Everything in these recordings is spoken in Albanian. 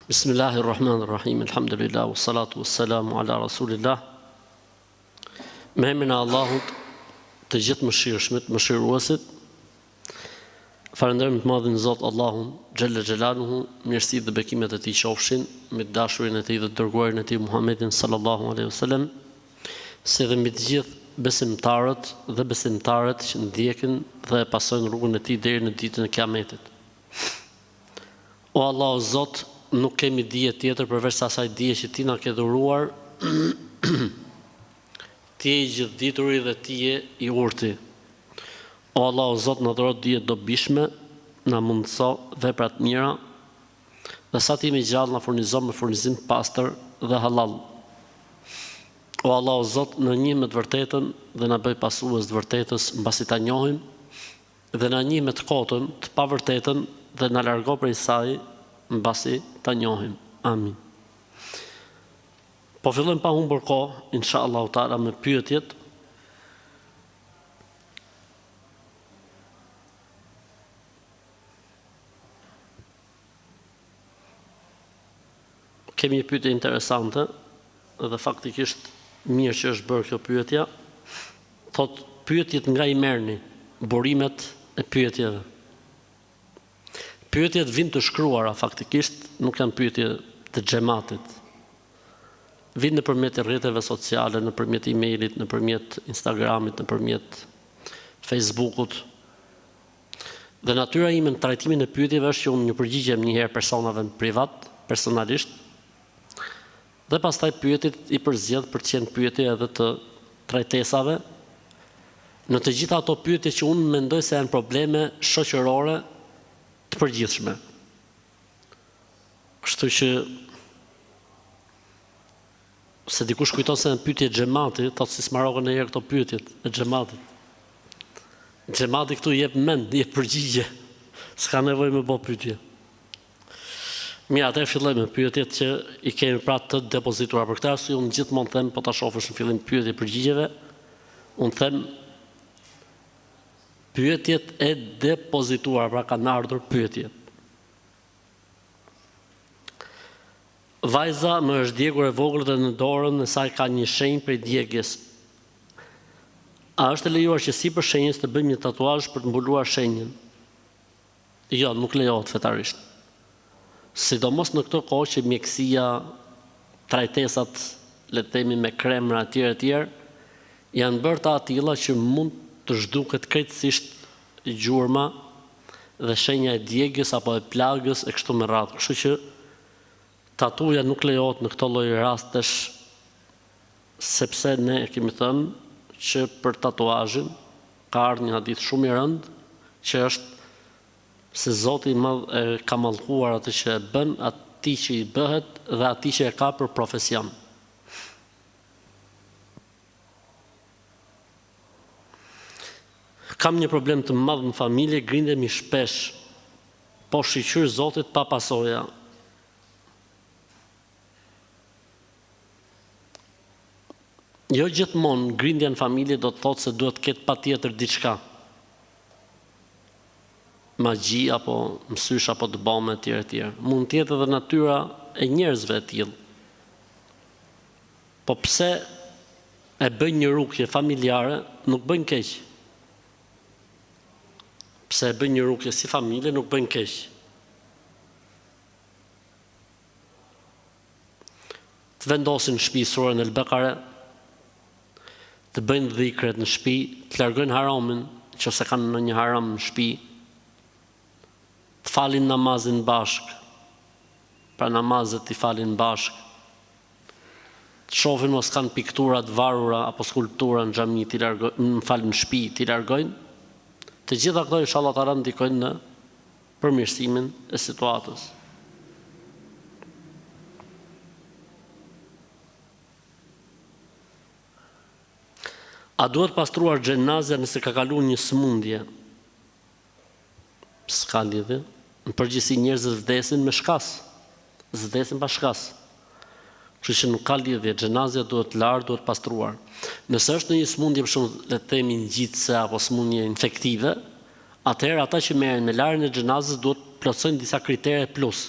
Bismillahirrahmanirrahim, alhamdulillah, wassalatu wassalamu ala rasulillah. Me emrin e Allahut, të gjithë mëshirshmit, mëshiruesit, falenderojmë të madhin Zot Allahun, xhalla xhelaluhu, mirësitë dhe bekimet e tij qofshin me dashurinë e tij dhe dërguarin e tij Muhammedin sallallahu alaihi wasallam, si dhe mbi të gjithë besimtarët dhe besimtarët që ndjekin dhe e pasojnë rrugën e tij deri në ditën e Kiametit. O Allah o Zot, nuk kemi dije tjetër përveç asaj dije që ti na ke dhuruar. Ti je i gjithdituri dhe ti je i urti. O Allah o Zot, na dhuro dije dobishme, na mundëso vepra të mira, dhe sa ti jemi gjallë na furnizo me furnizim pastër dhe halal. O Allah o Zot, na njeh me të vërtetën dhe na bëj pasues të vërtetës mbasi ta njohim, dhe na njeh me të kotën të pavërtetën dhe na largo prej saj mbasi ta njohim. Amin. Po fillojmë pa humbur kohë, inshallah taala, me pyetjet. Kemi një pyetje interesante dhe faktikisht mirë që është bërë kjo pyetja. Thot, pyetjet nga i merrni, burimet e pyetjeve. Pyetjet vijnë të shkruara, faktikisht nuk janë pyetje të xhamatit. Vijnë nëpërmjet rrjeteve sociale, nëpërmjet emailit, nëpërmjet Instagramit, nëpërmjet Facebookut. Dhe natyra ime në trajtimin e pyetjeve është që unë një përgjigjem një herë personave privat, personalisht, dhe pastaj pyetjet i përzgjedh për të qenë pyetje edhe të trajtesave. Në të gjitha ato pyetje që unë mendoj se janë probleme shoqërore të përgjithshme. Kështu që se dikush kujton se në pyetje xhamati, thotë si smarrokën e herë këto pyetjet e xhamatit. Xhamati këtu jep mend, jep përgjigje. S'ka nevojë me bë pyetje. Mirë, atëherë fillojmë me pyetjet që i kemi pra të depozituar. Për këtë arsye unë gjithmonë them, po ta shohësh në fillim pyetje përgjigjeve, unë them pyetjet e depozituar, pra kanë ardhur pyetjet. Vajza më është djegur e vogël dhe në dorën e saj ka një shenjë prej djegjes. A është e lejuar që sipër shenjës të bëjmë një tatuazh për të mbuluar shenjën? Jo, nuk lejohet fetarisht. Sidomos në këtë kohë që mjekësia, trajtesat, le të themi me kremra etj, janë bërë të atilla që mund të zhduket krejtësisht gjurma dhe shenja e djegjes apo e plagës e kështu me radhë. Kështu që tatuja nuk lejohet në këto lloj rastesh, sepse ne kemi thënë që për tatuazhin ka ardhur një hadith shumë i rëndë që është se Zoti i Madh e ka mallkuar atë që e bën, atij që i bëhet dhe atij që e ka për profesion. Kam një problem të madh në familje, grindemi shpesh, po shiqyr Zotit pa pasoja. Jo gjithmonë grindja në familje do të thotë se duhet të ketë patjetër diçka. Magji apo mësysh apo të bëme etj. Mund të jetë edhe natyra e njerëzve e tillë. Po pse e bëjnë një rukje familjare, nuk bëjnë keq. Pse e bëjnë një rukje si familje, nuk bëjnë keq. Të vendosin në shtëpi surën El-Bekare, të bëjnë dhikret në shtëpi, të largojnë haramin, nëse kanë ndonjë haram në shtëpi, të falin namazin bashk, pra namazet i falin bashk, të shohin mos kanë piktura të varura apo skulptura në xhami, në shtëpi, t'i largojnë. Të gjitha këto inshallah taala ndikojnë në përmirësimin e situatës. A duhet pastruar xhenazja nëse ka kaluar një sëmundje? S'ka lidhje. Në përgjithësi njerëzit vdesin me shkas. Vdesin pa shkas. Kështu që nuk ka lidhje, xhenazja duhet larë, duhet pastruar. Nëse është në një sëmundje, për shembull, le të themi ngjitse apo sëmundje infektive, atëherë ata që merren me larjen e xhenazës duhet plotësojnë disa kritere plus.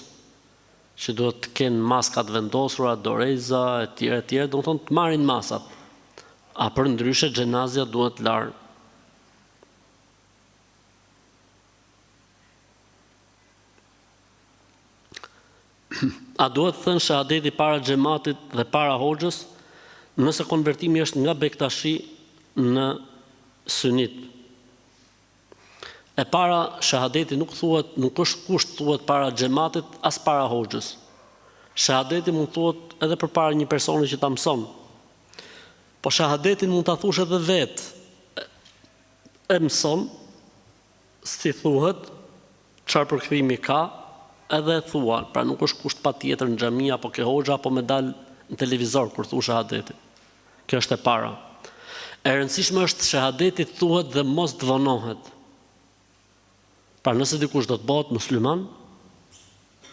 që duhet të kenë maskat vendosura, doreza, etj, do të thonë të marrin masat. A për ndryshe xhenazja duhet larë. A duhet thënë shahadeti para xhamatit dhe para hoxhës, nëse konvertimi është nga bektashi në sunit. E para shahadeti nuk është kusht thuhet para xhamatit as para hoxhës. Shahadeti mund thuhet edhe përpara një personi që ta mëson. Po shahadetin mund ta thush edhe vetë. E mëson, si thuhet, çfarë përkthimi ka, edhe e thua. Pra nuk është kusht patjetër në xhami apo ke hoxha apo më dal në televizor kur thu shahadetin. Kjo është e para. E rëndësishme është shahadeti thuhet dhe mos të vonohet. Pra nëse dikush do të bëhet musliman,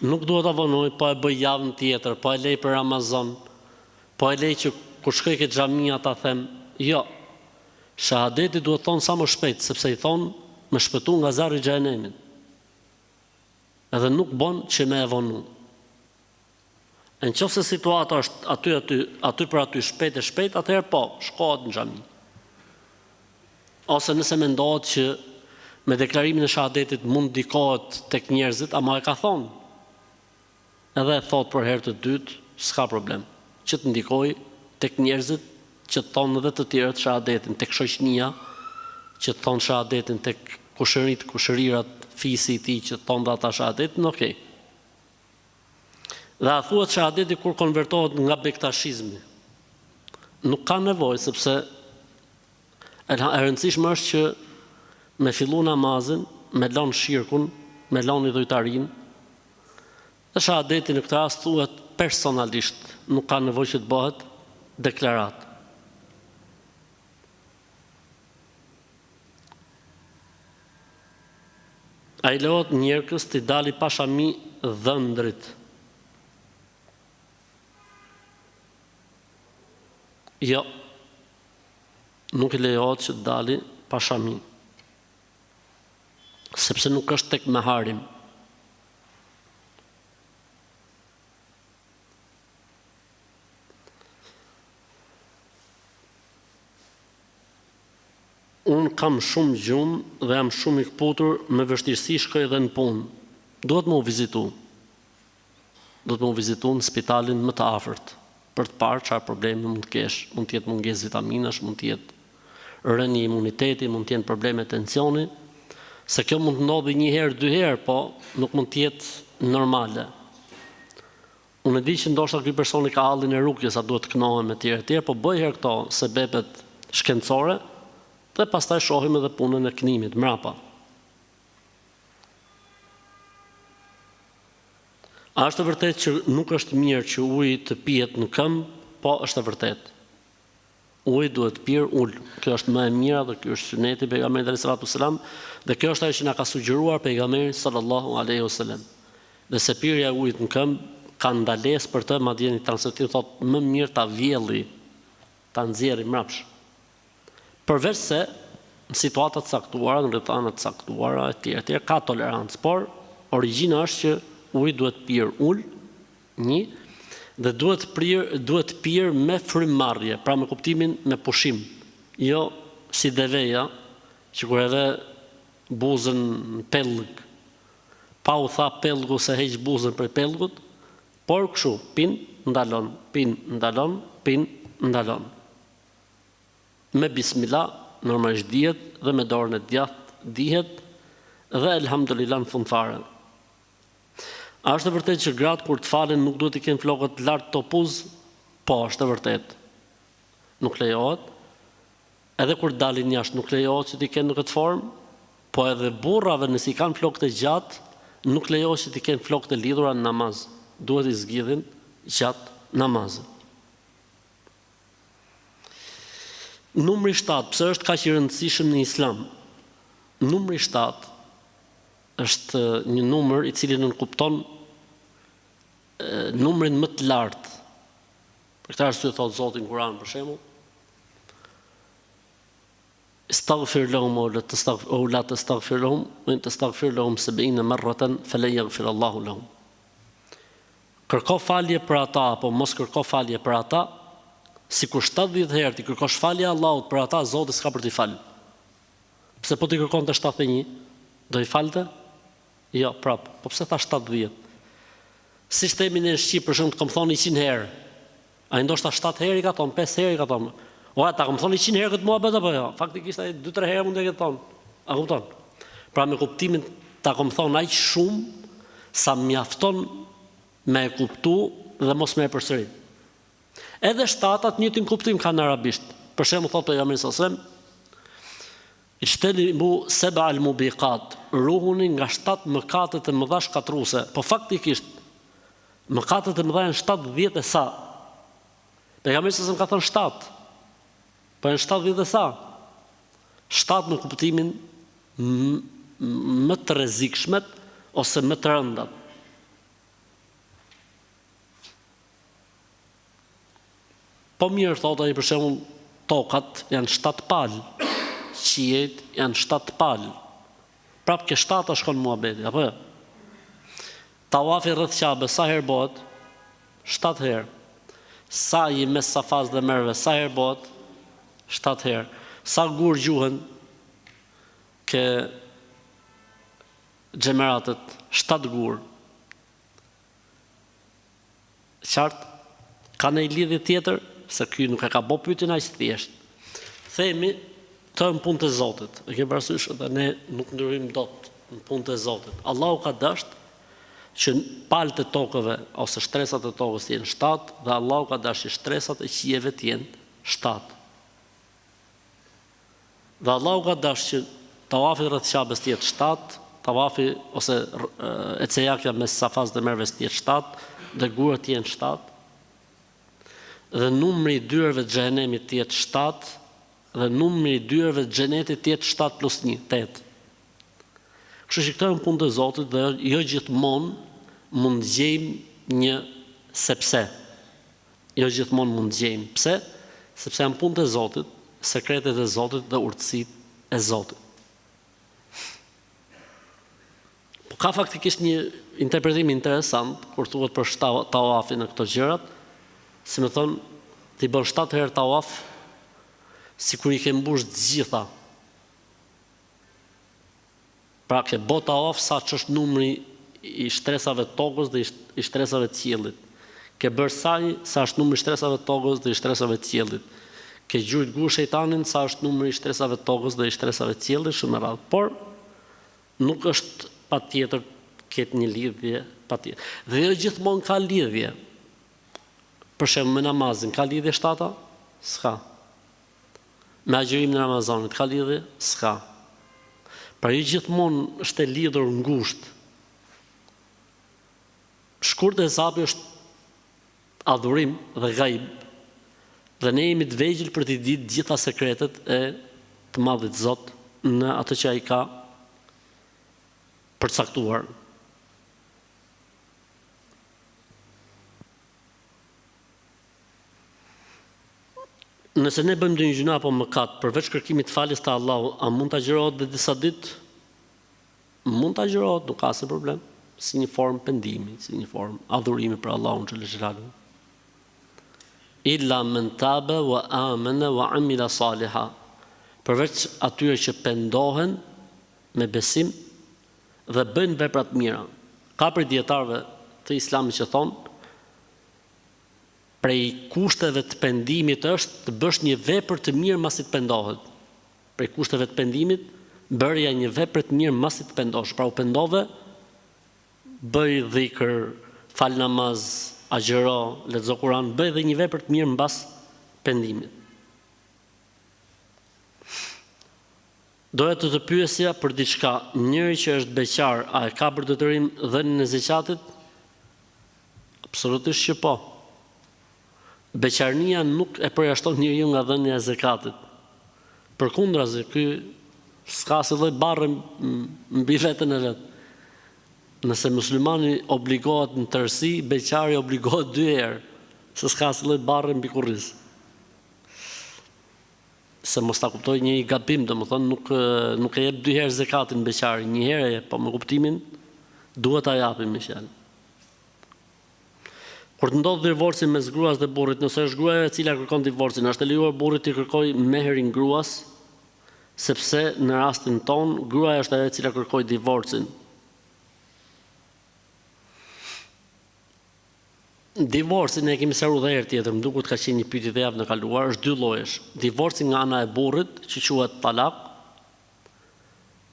nuk duhet ta vonoj, po e bëj javën tjetër, po e lej për Ramazan, po e lej që kur shkoj ke xhamia ta them, jo. Shahadeti duhet thonë sa më shpejt, sepse i thonë me shpëtu nga zjarri i xhenemit. Edhe nuk bon që me e vonu. Në qoftë se situata është aty për aty shpejt, atëherë po, shkohet në xhami. Ose nëse mendohet që me deklarimin e shahadetit mund ndikohet tek njerëzit, ama e ka thonë. Edhe e thot për herë të dytë, s'ka problem. Që të ndikoj tek njerëzit, që të thonë edhe të tjerët shahadetin, tek shoqënia, që të thonë shahadetin tek kushërirat, fisi i tij që të thonë dhe ata shahadetin, okej. Dhe a thuhet shahadeti kur konvertohet nga bektashizmi. Nuk ka nevojë, sepse e rëndësishme është që me fillu namazin, me lanë shirkun, me lanë idhujtarin, dhe shahadeti në këtë rast thuhet personalisht, nuk ka nevojë që të bëhet deklarat. A i lejohet njerëkës të dali pa shami dhëndrit. Jo, nuk i lejohet që të dali pa shami, sepse nuk është tek meharim. Unë kam shumë gjumë dhe jam shumë i kputur, me vështirësi shkoj edhe në punë. Duhet më u vizitu. Duhet më u vizitu në spitalin më të afërt, për të parë çfarë problemi mund të kesh. Mund të jetë mungesë vitaminash, mund të jetë rënje imuniteti, mund të jenë probleme tensioni, se kjo mund të ndodhi një herë, dy herë, po nuk mund të jetë normale. Unë e di që ndoshta ky personi ka hallin e rukjes, sa duhet të kënohem me tjerë, po bëj herë këto sebepet shkencore, dhe pastaj shohim edhe punën e kënimit mrapa. A është e vërtet që nuk është mirë që uji të pihet në këmbë? Po, është e vërtet. Uji duhet pirë ullë. Kjo është më e mira dhe kjo është suneti pejgamberit sallallahu alaihi wasallam, dhe kjo është ajo që na ka sugjeruar pejgamberi sallallahu alaihi wasallam. Dhe se pirja e ujit në këmbë ka ndalesë për të, madje një transmetim thotë më mirë ta vjelli, ta nxjerrë mrapsh. Përveç se në situatat caktuara, në rrethana të caktuara etj. Ka tolerancë, por origjina është që uji duhet pirë ul, dhe duhet pirë me frymmarrje, pra me kuptimin me pushim, jo si deveja, që kur edhe buzën në pellg, pa u tha pellgu se heq buzën për pellgut, por kështu, pin, ndalon, pin, ndalon, pin, ndalon. Me bismillah, normalisht dihet, dhe me dorën e djathtë dihet, dhe elhamdulillah në fund fare. A është e vërtet që gratë kur të falen nuk duhet i kenë flokët lart topuz? Po, është e vërtet. Nuk lejohet. Edhe kur dalin jashtë nuk lejohet që t'i kenë në këtë formë, po edhe burrave nëse i kanë flokët e gjatë, nuk lejohet që t'i kenë flokët e lidhura në namaz. Duhet i zgjidhin gjatë namazit. Numri 7, pse është kaq i rëndësishëm në Islam? Numri 7 është një numër i cili nënkupton numrin më të lartë. Për këtë arsye thot Zoti në Kur'an për shembull, Istaghfir lahum o la tastaghfir lahum, wa in tastaghfir lahum 70 marratan falan yaghfir Allahu lahum. kërko falje për ata, apo mos kërko falje për ata, si kur 70 herë ti kërkosh falje Allahut për ata, Zoti s'ka për t'i falë. Pse po t'i kërkon të 71, do i falte? Jo, prapë, po pse tha 70? Si shtemi në Shqipë, për shumë të kom thonë 100 herë, a i ndoshta 7 herë i ka thonë, 5 herë i ka thonë, oja, ta kom thonë 100 herë këtë mua betë, apo jo, faktikisht a i 2-3 herë mund e këtë thonë, a kupton? Pra me kuptimin, ta kom thonë aq shumë, sa mjafton me e kuptu dhe mos me e përsërit. Edhe shtatat njëtin kuptim ka në arabisht. Për shemë thotë pejgamberi sallallahu alajhi wasallam, ijtanibu sab'a al-mubiqat, ruhuni nga 7 mëkatet e mëdha shkatruese. Po faktikisht mëkatet e mëdha janë 70 e sa. Pejgamberi sallallahu alajhi wasallam ka thënë 7. Po janë 70 e sa. 7 në kuptimin më të rrezikshmet ose më të rëndat. Po mirë, thotë ai, për shembull, tokat janë 7 palë, qiejt janë 7 palë. Prapë ke 7 shkon muhabeti, apo jo? Tawafi rreth Ka'bes sa herë bëhet? 7 herë. Sa'i mes Safas dhe Merve sa herë bëhet? 7 herë. Sa gur gjuhen ke xhemeratet? 7 gur. Qartë? Ka në i lidhje tjetër? Se ky nuk e ka bo pyetjen aq thjesht. Themi të në punë të Zotit. E ke parasysh edhe ne nuk ndryhim dot në punë të Zotit. Allahu ka dashur që palët e tokëve ose shtresat e tokës të jenë 7 dhe Allahu ka dashur që shtresat e qiejve të jenë 7. Dhe Allahu ka dashur që tawafi rreth Ka'bes të jetë 7, tawafi ose ecejakja mes Safas dhe Merves të jetë 7 dhe gurat të jenë 7. Dhe numri i dyrëve të xhenemit të jetë 7 dhe numri i dyrëve të xhenetit të jetë 7 plus 1, 8. Kështu që këto janë punë të Zotit dhe jo gjithmonë mund gjejmë një sepse. Jo gjithmonë mund gjejmë. Pse? Sepse janë punë të Zotit, sekretet e Zotit dhe urtësitë e Zotit. Po ka faktikisht një interpretim interesant kur thuhet për tawafin në këto gjërat. Si me thonë, t'i bën 7 herë tawaf, si kur i ke mbush gjitha. Pra ke bo tawaf sa që është numri i shtresave të tokës dhe i shtresave të qiellit. Ke bërë sa është numri i shtresave të tokës dhe i shtresave të qiellit. Ke gjujt gur shejtanin sa është numri i shtresave të tokës dhe i shtresave të qiellit, shumë e radhë. Por, nuk është patjetër ketë një lidhje, patjetër. Dhe jo gjithmonë ka lidhje. Për shembull me namazin, ka lidhje 7? S'ka. Me agjërimin në Ramazanit, ka lidhje? S'ka. Pra jo gjithmonë është e lidhur ngushtë. Shkurt e zapi është adhurim dhe ghaib, dhe ne jemi të vegjël për të ditë gjitha sekretet e të Madhit Zot në atë që ai ka përcaktuar. Nëse ne bëjmë një gjuna apo mëkat përveç kërkimit faljes të Allahu, a mund të agjërohet dhe disa ditë? Mund të agjërohet, nuk ka asnjë problem, si një formë pendimi, si një formë adhurimi për Allahun xhallal xhelalu. Illa men tabe wa amana wa amila saliha. Përveç atyre që pendohen me besim dhe bëjnë vepra të mira. Ka për dietarëve të Islamit që thonë, prej kushteve të pendimit është të bësh një vepër të mirë masi të pendohet. Prej kushteve të pendimit, bërja një vepër të mirë masi të pendosh. Pra u pendove, bëj dhikër, fal namaz, agjëro, lexo Kur'an, bëj dhe një vepër të mirë mbas pendimit. Doja të të pyesja për diçka, njëri që është beqar, a e ka për detyrim dhënien e zakatit? Absolutisht që po. Beqarnia nuk e përjashton njeriu nga dhënia e zakatit. Përkundrazi, ky s'ka asnjë lloj barre mbi veten e vet. Nëse muslimani obligohet në tërësi, beqari obligohet 2 herë, se s'ka asnjë lloj barre mbi kurriz. Se mos ta kuptoj një gabim, domethënë nuk e jep 2 herë zakatin beqari, 1 herë e jep, po me kuptimin duhet ta japim me fjalë. Kur të ndodh divorci mes gruas dhe burrit, nëse është gruaja e cila kërkon divorcin, është e lejuar burrit të kërkojë meherin gruas, sepse në rastin ton gruaja është ajo e cila kërkoi divorcin. Divorci ne kemi sqaruar edhe herë tjetër, më duket ka qenë një pyetje të javën e kaluar, është dy llojesh. Divorci nga ana e burrit, që quhet talak,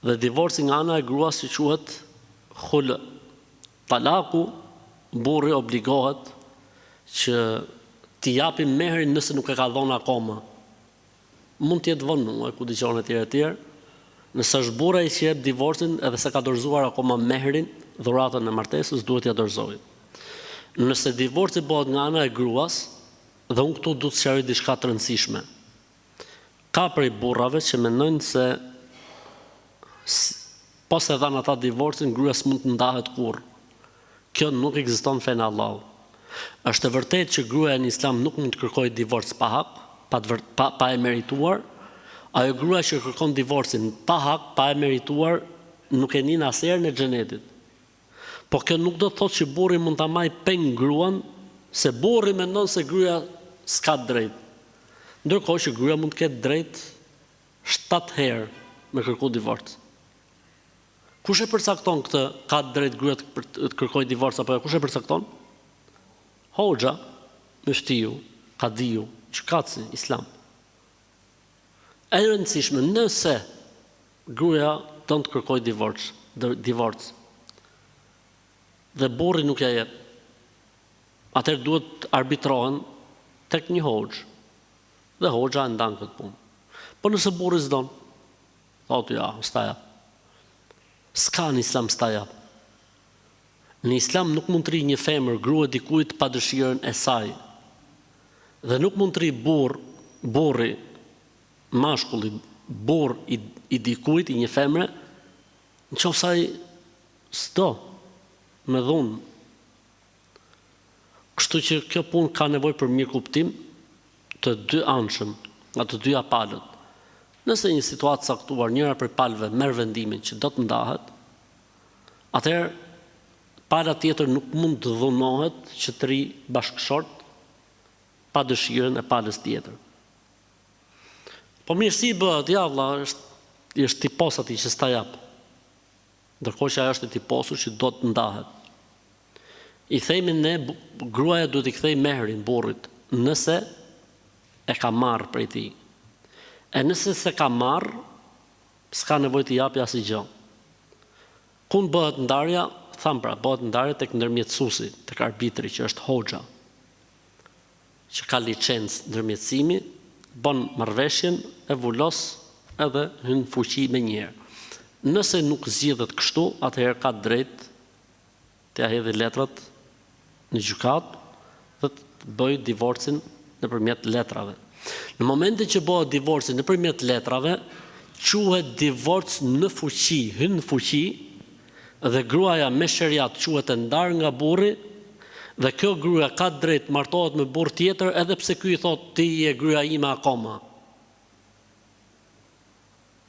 dhe divorci nga ana e gruas, që quhet khul. Talaku, burri obligohet që t'i japi meherin nëse nuk e ka dhënë akoma. Mund të jetë vonuar, ku dëgjon etj. Nëse është burra i që jep divorcin edhe se ka dorëzuar akoma meherin, dhuratën e martesës duhet t'ia dorëzojë. Nëse divorci bëhet nga ana e gruas, dhe unë këtu du të sqaroj diçka të rëndësishme. Ka prej burrave që mendojnë se pas e dhanë ata divorcin, gruaja s'mund të ndahet kurrë. Kjo nuk ekziston fen Allahu. Është e vërtetë që gruaja në Islam nuk mund të kërkojë divorc pa hak, pa e merituar. Ajo gruaja që kërkon divorcin pa hak, pa e merituar, nuk e nin asnjëherë në xhenetin. Po kjo nuk do të thotë që burri mund ta marrë peng gruan, se burri mendon se gruaja s'ka drejt. Ndërkohë që gruaja mund të ketë drejt 7 herë me kërku divorc. Kush e përcakton këtë, ka drejt gruaja të kërkojë divorc apo kush e përcakton? Hoxha, muftiu, kadiu, gjykatësi, Islam. E rëndësishme, nëse gruaja don të kërkojë divorc, dhe burri nuk ja jep, atëherë duhet arbitrohen tek një hoxh, dhe hoxha e ndan këtë punë. Po nëse burri s'don, thotë ja, s'ta jap. S'ka në Islam s'ta jap. Në Islam nuk mund të rri një femër grua dikujt pa dëshirën e saj. Dhe nuk mund të rri burri, mashkulli, burr i dikujt, i një femre, nëse ai s'do, me dhunë. Kështu që kjo punë ka nevojë për mirë kuptim të dy anshëm, nga të dyja palët. Nëse një situatë caktuar, njëra prej palëve merr vendimin që do të ndahet, atëherë pala tjetër nuk mund të dhunohet që të rri bashkëshort pa dëshirën e palës tjetër. Po mirë si bëhet, ja vëlla, është tipos atij që s'ta jap. Ndërkohë që ajo është e tiposur që do të ndahet. I themi ne, gruaja duhet i kthej meherin burrit, nëse e ka marrë prej tij. E nëse se ka marrë, s'ka nevojë të japi asgjë. Ku bëhet ndarja? Tham pra, bëhet ndarja tek ndërmjetësuesi, tek arbitri që është hoxha, që ka licencë ndërmjetësimi, bën marrëveshjen, e vulos edhe hyn fuqi me njëherë. Nëse nuk zgjidhet kështu, atëherë ka drejt të ja hedhë letrat në gjykat dhe të bëjë divorcin nëpërmjet letrave. Në momentin që bëhet divorci nëpërmjet letrave, quhet divorc në fuqi, hyn në fuqi, dhe gruaja me sheriat quhet e ndarë nga burri, dhe kjo gruaja ka drejt martohet me burr tjetër, edhe pse ky i thotë ti je gruaja ime akoma.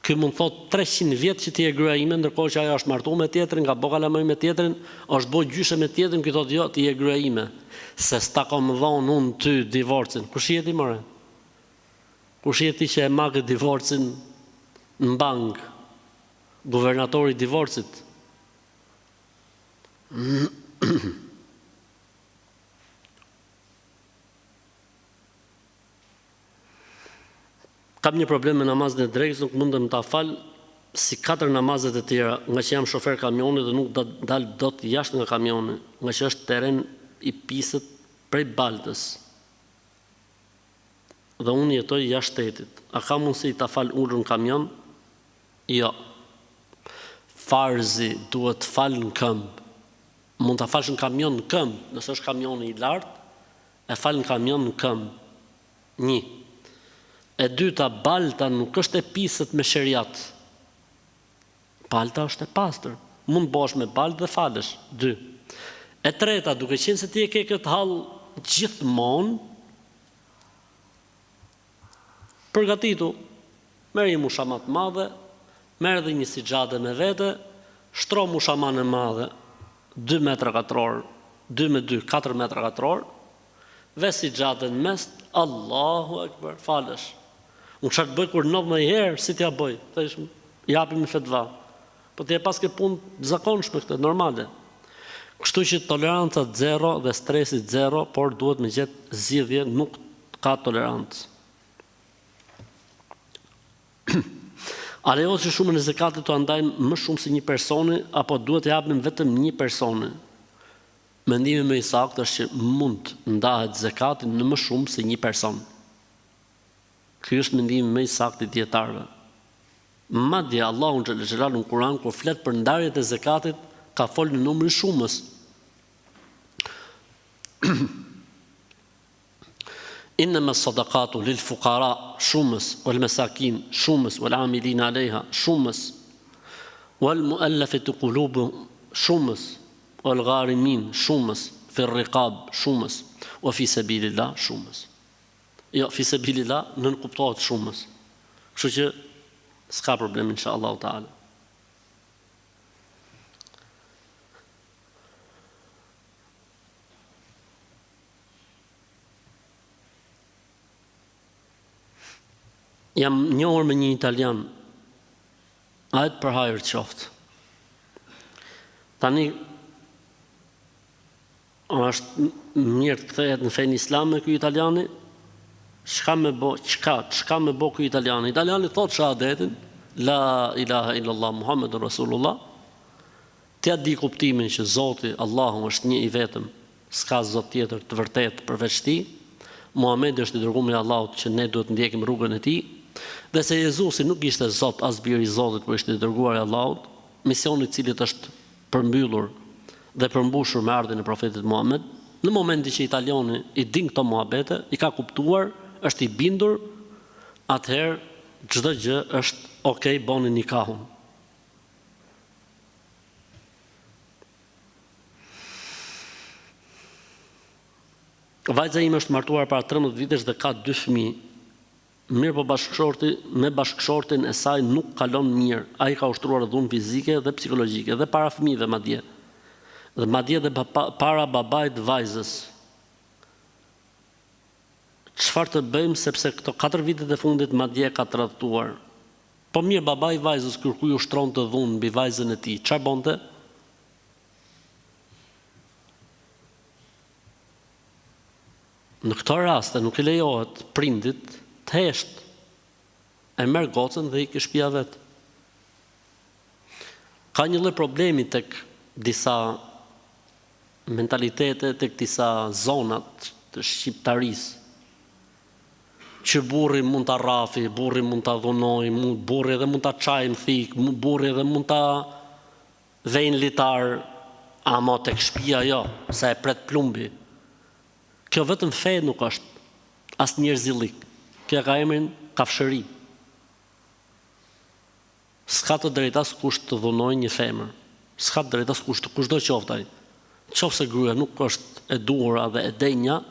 Ky mund thot 300 vjet që ti je gruaja ime, ndërkohë që ajo është martuar me tjetrin, nga bokalamoj me tjetrin, është bërë gjyshe me tjetrin, ky thotë jo, ti je gruaja ime. Se s'ta kam dhënë unë ty divorcin. Kush je ti more? Kush je ti që e magë divorcin në bank? Guvernatori i divorcit. Kam një problem me namazin e drekës, nuk mundem ta fal si 4 namazet e tjera, nga që jam shofer kamioni dhe nuk dal dot jashtë nga kamioni, nga që është teren i pisët prej Baltës. Dhe unë jetoj jashtë shtetit. A ka mundësi ta fal ulur në kamion? Jo. Farzi duhet fal në këmbë. Mund ta falsh në kamion në këmbë, nëse është kamioni i lartë, e fal në kamion në këmbë. 1. E dyta, balta nuk është e pisët me sheriat. Balta është e pastër. Mund bosh me baltë dhe falesh. 2. E treta, duke qenë se ti e ke këtë hall gjithmonë, përgatitu, merr një mushamat madhe, merr dhe një sixhade me vete, shtro mushaman e madhe, 2 metra katror, 2 me 2, 4 metra katror, vesi gjatën mes, Allahu Akbar, falesh. Unë çfarë bëj kur 19 herë, si t'ja bëj? Thash, japim në fetva. Po ti e pas ke punë zakonshme këtë, normale. Kështu që toleranca 0 dhe stresi 0, por duhet me gjetë zgjidhje, nuk ka tolerancë. A lejohet që shumën e zakatit të ndajmë më shumë se një personi, apo duhet të japim vetëm një personi? Mendimi më i saktë është që mund ndahet zakati në më shumë se një person. Ky është mendimi më i saktë i dietarëve. Madje Allahu xhallahu në Kur'an kur flet për ndarjet e zakatit ka folë në numrin shumës. Innama sadaqatu lil fuqara shumës, wal masakin shumës, wal amilin alejha shumës, wal muallafati qulubuhum shumës, wal gharimin shumës, fi riqab shumës, wa fi sabilillah shumës. Jo, fi sabilillah nën kuptohet shumës. Kështu që s'ka problem inshallah taala. Jam njohur me një italian, ajt për hajër qoftë. Tani, është mirë të kthehet në fenë islame ky italiani, çka me bo ky italiani? Italiani thot shahadetin, la ilaha illallah Muhammedur Rasulullah, t'ja di kuptimin që Zoti, Allahu është një i vetëm, s'ka Zot tjetër të vërtet përveç tij, Muhamedi është i dërguar i Allahut që ne duhet ndjekim rrugën e tij, dhe se Jezusi nuk ishte Zot as biri i Zotit, por ishte i dërguar i Allahut, misioni i cilit është përmbyllur dhe përmbushur me ardhin e profetit Muhammed, në momentin që italiani i din këto muhabete, i ka kuptuar, është i bindur, atëherë çdo gjë është okay, boni nikahun. Vajza ime është martuar para 13 vitesh dhe ka 2 fëmijë. Mirë po me bashkëshortin e saj nuk kalon mirë. Ai ka ushtruar dhunë fizike dhe psikologjike dhe para fëmijëve madje. Dhe madje dhe para babait vajzës. Çfarë të bëjmë sepse këto 4 vitet e fundit madje ka tradhtuar. Po mirë, babai i vajzës kur u ushtronte dhunë mbi vajzën e tij, çfarë bonte? Në këto raste nuk i lejohet prindit të hesht, e merr gocën dhe i ke shtëpia vet. Ka një lloj problemi tek disa mentalitete, tek disa zonat të shqiptarisë, që burri mund ta rrafi, burri mund ta dhunoj, burri edhe mund ta çajë në thik, burri edhe mund ta vejnë litar, ama tek shtëpia jo, sa e pret plumbi. Kjo vetëm fe nuk është, as njerëzillik. Kjo ka emrin kafshëri. S'ka të drejtë as kush të dhunoj një femër. S'ka të drejtë as kushdo qoftë ai. Qofse gruaja nuk është e duhura dhe e denja,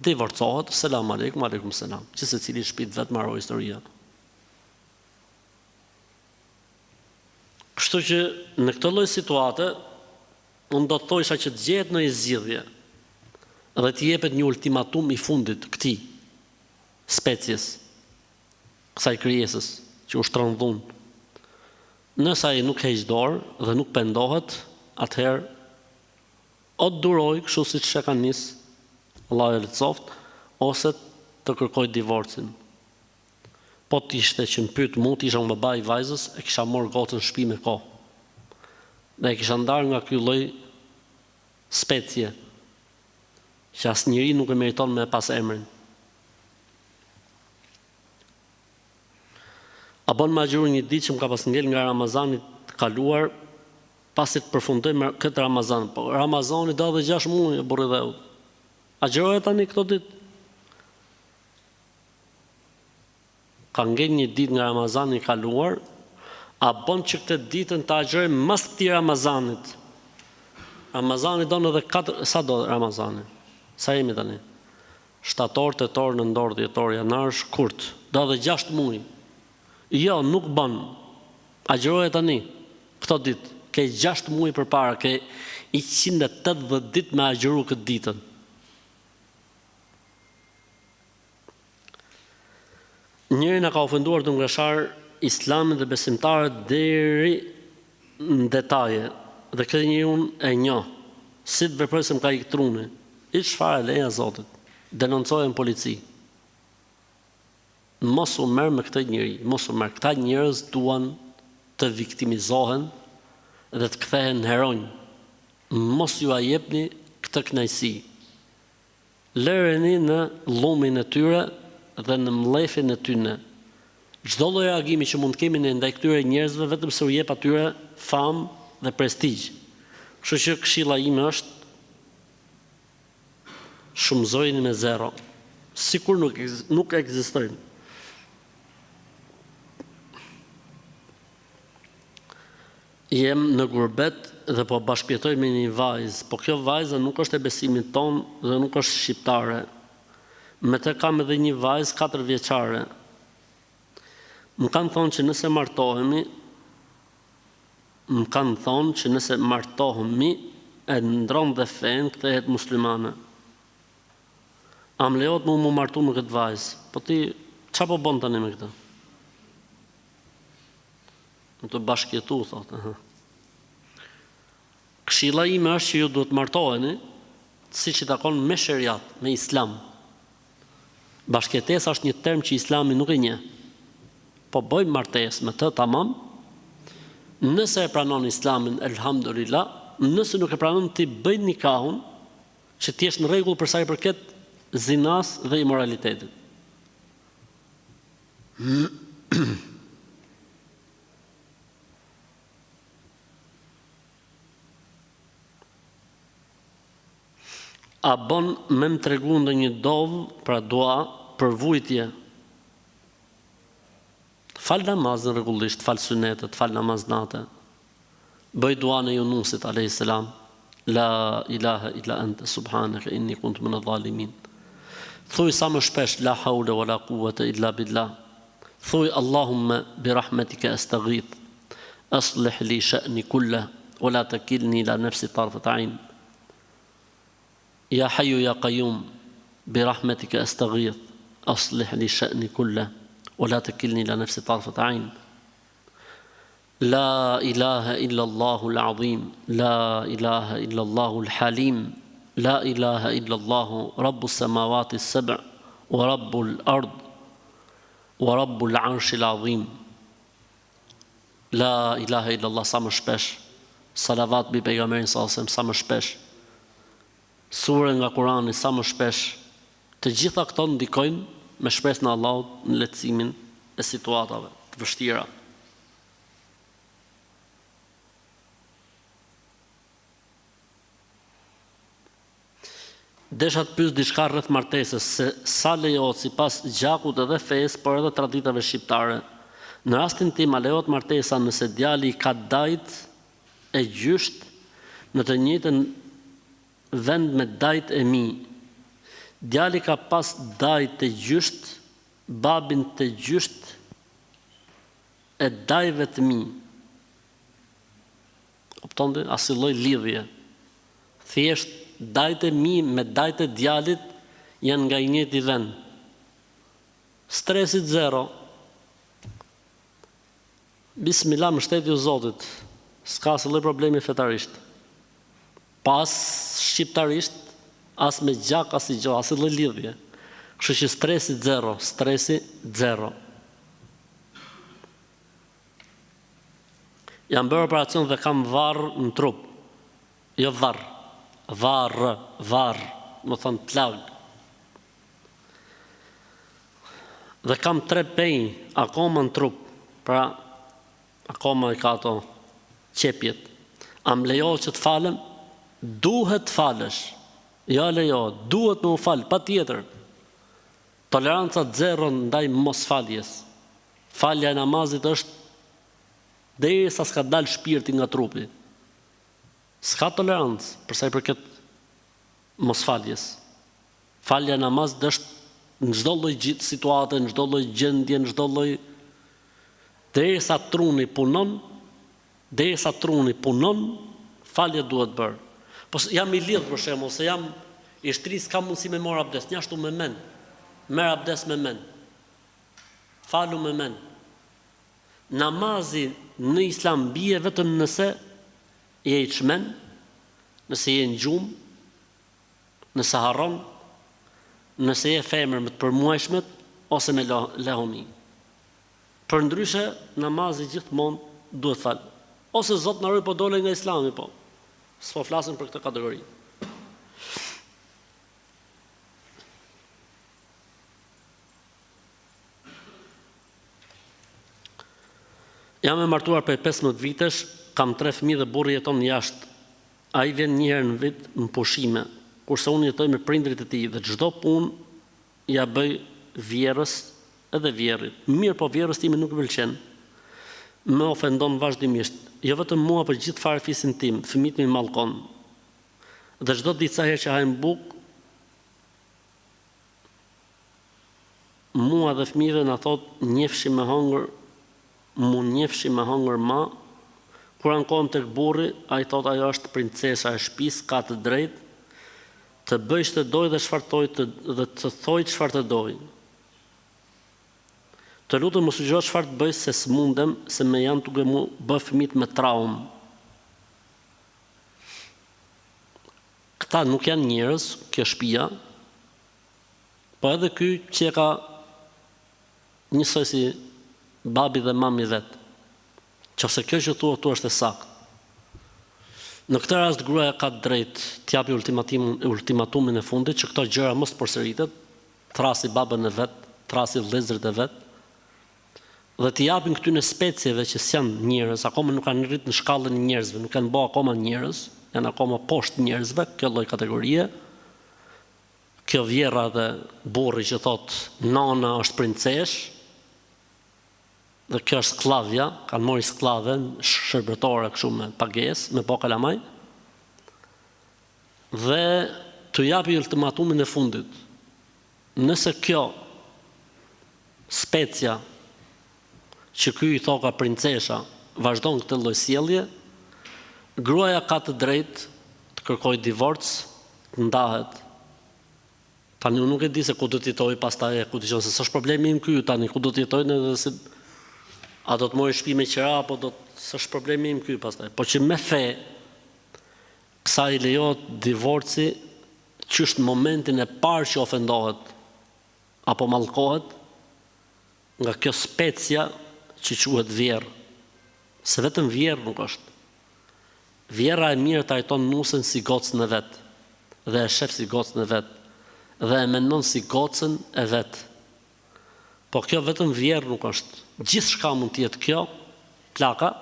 divorcohet, selam aleikum, aleikum selam. Që secili shtëpi vet marrë historia. Kështu që në këtë lloj situate, unë do të thosha që të gjehet në zgjidhje dhe t'i jepet një ultimatum i fundit këtij species, kësaj krijesës që ushtron dhunë. Nëse ai nuk heq dorë dhe nuk pendohet, atëherë o të duroj kështu siç e ka nis, Allahu e lehtësoft, ose të kërkoj divorcin. Po t'ishte që më pyet mua, t'isha unë baba i vajzës, e kisha marrë gocën në shtëpi me kohë. Dhe e kisha ndarë nga ky lloj specie, që asnjëri nuk e meriton me pas emrin. A bën ma gjurë një ditë që më ka pas ngel nga Ramazanit kaluar, pasi të përfundoj me këtë Ramazan. Po Ramazani do dhe 6 muaj, burri dheu. A gjërohet tani këto ditë? Ka ngel një ditë nga Ramazani kaluar, a bën që këtë ditën të agjëroj mas këtij Ramazanit? Ramazani do në dhe 4, sa do Ramazani? Sa jemi tani? Shtator, tetor, nëntor, dhjetor, janar, shkurt. Do dhe 6 muaj. Jo, nuk bën. Agjërohet tani, këto ditë. ke 6 muaj përpara, ke 180 ditë me agjëru këtë ditën. Njëri na ka ofenduar të ngreshar Islamin dhe besimtarët deri në detaje, dhe këtë njëri unë e njoh, si të veprojë ka ikë truni, i çfarë leja Zotit, denoncojë në polici. Mos u merr me këtë njeri, mos u merr. Këta njerëz duan të viktimizohen dhe të kthehen heronj. Mos ju a jepni këtë kënaqësi. Lëreni në llumin e tyre dhe në mllefin e tyre. Çdo lloj reagimi që mund të kemi ne ndaj këtyre njerëzve vetëm se u jep atyre famë dhe prestigj. Kështu që këshilla ime është shumëzojeni me zero, sikur nuk ekzistojnë. Jem në gurbet dhe po bashkëjetoj me një vajzë, po kjo vajzë nuk është e besimit ton dhe nuk është shqiptare. Me të kam edhe një vajzë 4 vjeçare. Më kanë thonë që nëse martohemi, e ndron dhe fen kthehet muslimane. A më lejohet mu martu me këtë vajzë? Po ti, çfarë po bën tani me këtë? Në të bashkjetu, thotë. Këshilla ime është që ju duhet martoheni, siç i takon me sheriat, me islam. Bashkëtesa është një term që Islami nuk e njeh. Po bëjmë martesë me të tamam. Nëse e pranon Islamin, elhamdulillah, nëse nuk e pranon ti bëj nikahun, që ti jesh në rregull për sa i përket zinas dhe imoralitetit. A bon me më tregu ndonjë dovë, pra dua, për vujtje. Fal namazën rregullisht, fal sunetet, fal namaznate. Bëj dua në Yunusit alayhis salam. La ilaha illa anta subhanaka inni kuntu minadh dhalimin. Thuaj sa më shpesh la hawla wala quwwata illa billah. Thuaj Allahumma bi rahmatika astaghith. Aslih li sha'ni kullahu wala takilni ila nafsi tarfat 'ain. يا حي يا قيوم برحمتك أستغيث أصلح لي شأني كله ولا تكلني إلى نفسي طرفة عين لا إله إلا الله العظيم لا إله إلا الله الحليم لا إله إلا الله رب السماوات السبع ورب الأرض ورب العرش العظيم لا إله إلا الله sa më shpesh salavat bi pejgamberin sallallahu alaihi wasallam sa më shpesh Sure nga Kurani sa më shpesh, të gjitha këto ndikojnë me shpresën e Allahut në lehtësimin e situatave të vështira. Desha të pyes diçka rreth martesës, se sa lejohet sipas gjakut edhe fesë, por edhe traditave shqiptare. Në rastin tim a lejohet martesa nëse djali ka dajt e gjysht në të njëjtën vend me dajt e mi. Djali ka pas dajt të gjysht, babin të gjysht e dajve të mi. Kuptonte, asnjë lloj lidhje. Thjesht dajt e mi me dajt e djalit janë nga i njëjti vend. Stresit zero. Bismillah, mbështetje u Zotit. S'ka asnjë lloj problemi fetarisht. Pas shqiptarisht, as me gjak, as i gjo, as i lidhje. Kështu që stresi zero. Jam bërë operacion dhe kam varr në trup. Jo varr, më thënë plag. Dhe kam 3 penj akoma në trup. Pra, akoma i ka ato qepjet. A më lejohet që të falem? Duhet falësh. Ja lejohet, duhet me u falë, pa tjetër. Toleranca zero ndaj mos faljes. Falja e namazit është derisa s'ka dalë shpirti nga trupi. S'ka tolerancë përsa i përket mos faljes. Falja e namazit është në çdo lloj situate, në çdo lloj gjendje, në çdo lloj derisa truni punon, derisa truni punon, falje duhet bërë. Po jam i lidh për shembull, se jam i shtrisë, kam mundësi me marr abdes, një ashtu me mend. Merr abdes me mend. Falu me mend. Namazi në Islam bie vetëm nëse je i çmend, nëse je në gjumë, nëse harron, nëse je femër me të përmuajshmet ose me lehoni. Përndryshe, namazi gjithmonë duhet fal. Ose Zot na ruaj po dole nga Islami, po. S'po flasim për këtë kategori. Jam e martuar për 15 vitesh, kam 3 fëmijë dhe burri jeton jashtë. Ai vjen një herë në vit në pushime, kurse unë jetoj me prindrit e tij dhe çdo punë ja bëj vjerrës edhe vjerrit. Mirë, po vjerrës time nuk pëlqen. Më ofendon vazhdimisht. Jo vetëm mua, por gjithë farëfisin tim, fëmijët mi mallkon. Dhe çdo ditë sa herë që hajm bukë, mua dhe fëmijëve na thot njefshi me hongër, mu njefshi me hongër ma. Kur ankohem tek burri, ai thot ajo është princesa e shtëpisë, ka të drejtë të bëjë ç'të doj dhe çfarë doj dhe të thoj çfarë të doj. Të lutem mos sugjeroj çfarë të bëj se s'mundem, se më janë duke mu bë fëmijët me traumë. Këta nuk janë njerëz, kjo shtëpia, po edhe ky që ka njësoj si babi dhe mami vet. Qofse kjo që thua tu është e saktë. Në këtë rast gruaja ka drejt të japi ultimatumin e fundit që këto gjëra mos përsëritet, trasi babën e vet, trasi vëllezërit e vet, dhe t'i japin këtyne specieve që s'janë njerëz, akoma nuk kanë rrit në shkallën e njerëzve, nuk kanë bë akoma njerëz, janë akoma poshtë njerëzve, kjo lloj kategorie. Kjo vjerra dhe burri që thot nana është princesh, dhe kjo është sklavja, kanë mori sklavën, shërbëtore kështu me pagesë, me po kalamaj, dhe të japi ultimatumin e fundit. Nëse kjo specia që ky i thoka princesha vazhdon këtë lloj sjellje, gruaja ka të drejtë të kërkojë divorc, të ndahet. Tani unë nuk e di se ku do të jetoj pastaj, ku dëgjon se s'është problemi im ky, tani ku do të jetojnë edhe se a do të mori shtëpi me qira apo do të s'është problemi im ky pastaj. Po që me fe kësaj lejohet divorci qysh në momentin e parë që ofendohet apo mallkohet nga kjo specia që quhet vjerë. Se vetëm vjerë nuk është. Vjera e mirë trajton nusën si gocën e vet, dhe e shef si gocën e vet, dhe e mendon si gocën e vet. Po kjo vetëm vjerë nuk është. Gjithçka mund të jetë kjo, plaka,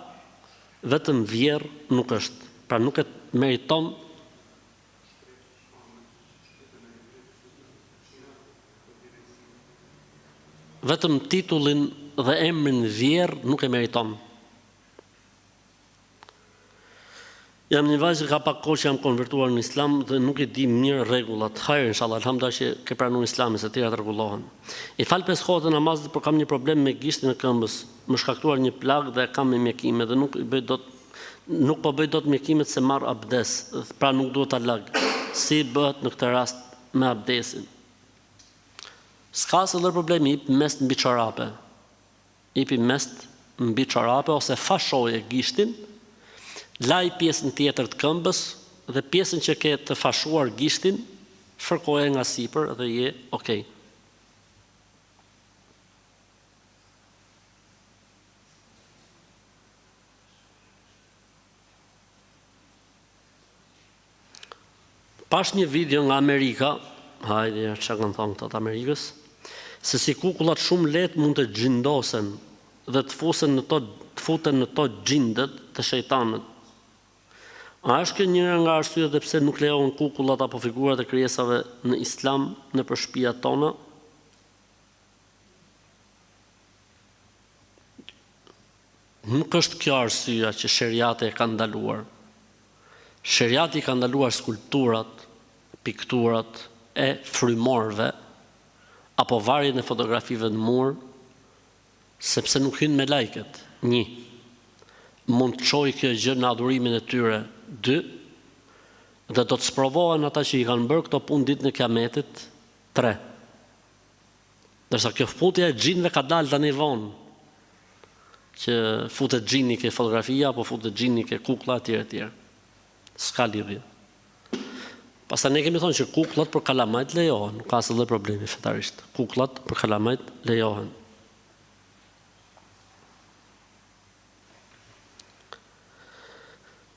vetëm vjerë nuk është. Pra nuk e meriton vetëm titullin dhe emrin vjerë nuk e meriton. Jam një vajzë që ka pak kohë që jam konvertuar në Islam dhe nuk i di mirë rregullat. Hajër inshallah, alhamdulillah që ke pranuar Islamin, se të tjerat rregullohen. I fal 5 kohët e namazit, por kam një problem me gishtin e këmbës. Më shkaktuar një plagë dhe kam me mjekime dhe nuk po bëj dot mjekimet se marr abdes, pra nuk duhet ta lag. Si bëhet në këtë rast me abdesin? S'ka asnjë problem, i mes mbi çorape. Ipi mes mbi çorape ose fashoje gishtin, laj pjesën tjetër të këmbës dhe pjesën që ke të fashuar gishtin, fërkoje nga sipër dhe je okay. Pash një video nga Amerika, hajde çka kanë thonë këta të Amerikës, se si kukullat shumë lehtë mund të xhindosen dhe të futen në to xhindet të shejtanit. A është kjo njëra nga arsyet dhe pse nuk lejohen kukullat apo figurat e krijesave në Islam nëpër shtëpiat tona? Nuk është kjo arsyeja që sheriati e ka ndaluar. Sheriati ka ndaluar skulpturat, pikturat e frymorëve apo varjen e fotografive në mur, sepse nuk hyn me lajket. 1. mund të çojë kjo gjë në adhurimin e tyre. 2. Dhe do të sprovohen ata që i kanë bërë këto punë ditën e Kiametit. 3. Dërsa kjo futja e xhinëve ka dalë tani vonë, që futet xhini ke fotografia apo futet xhini ke kuklla etj. S'ka lidhje. Pastaj ne kemi thonë që kukullat për kalamajt lejohen, nuk ka asnjë problemi fetarisht. Kukullat për kalamajt lejohen.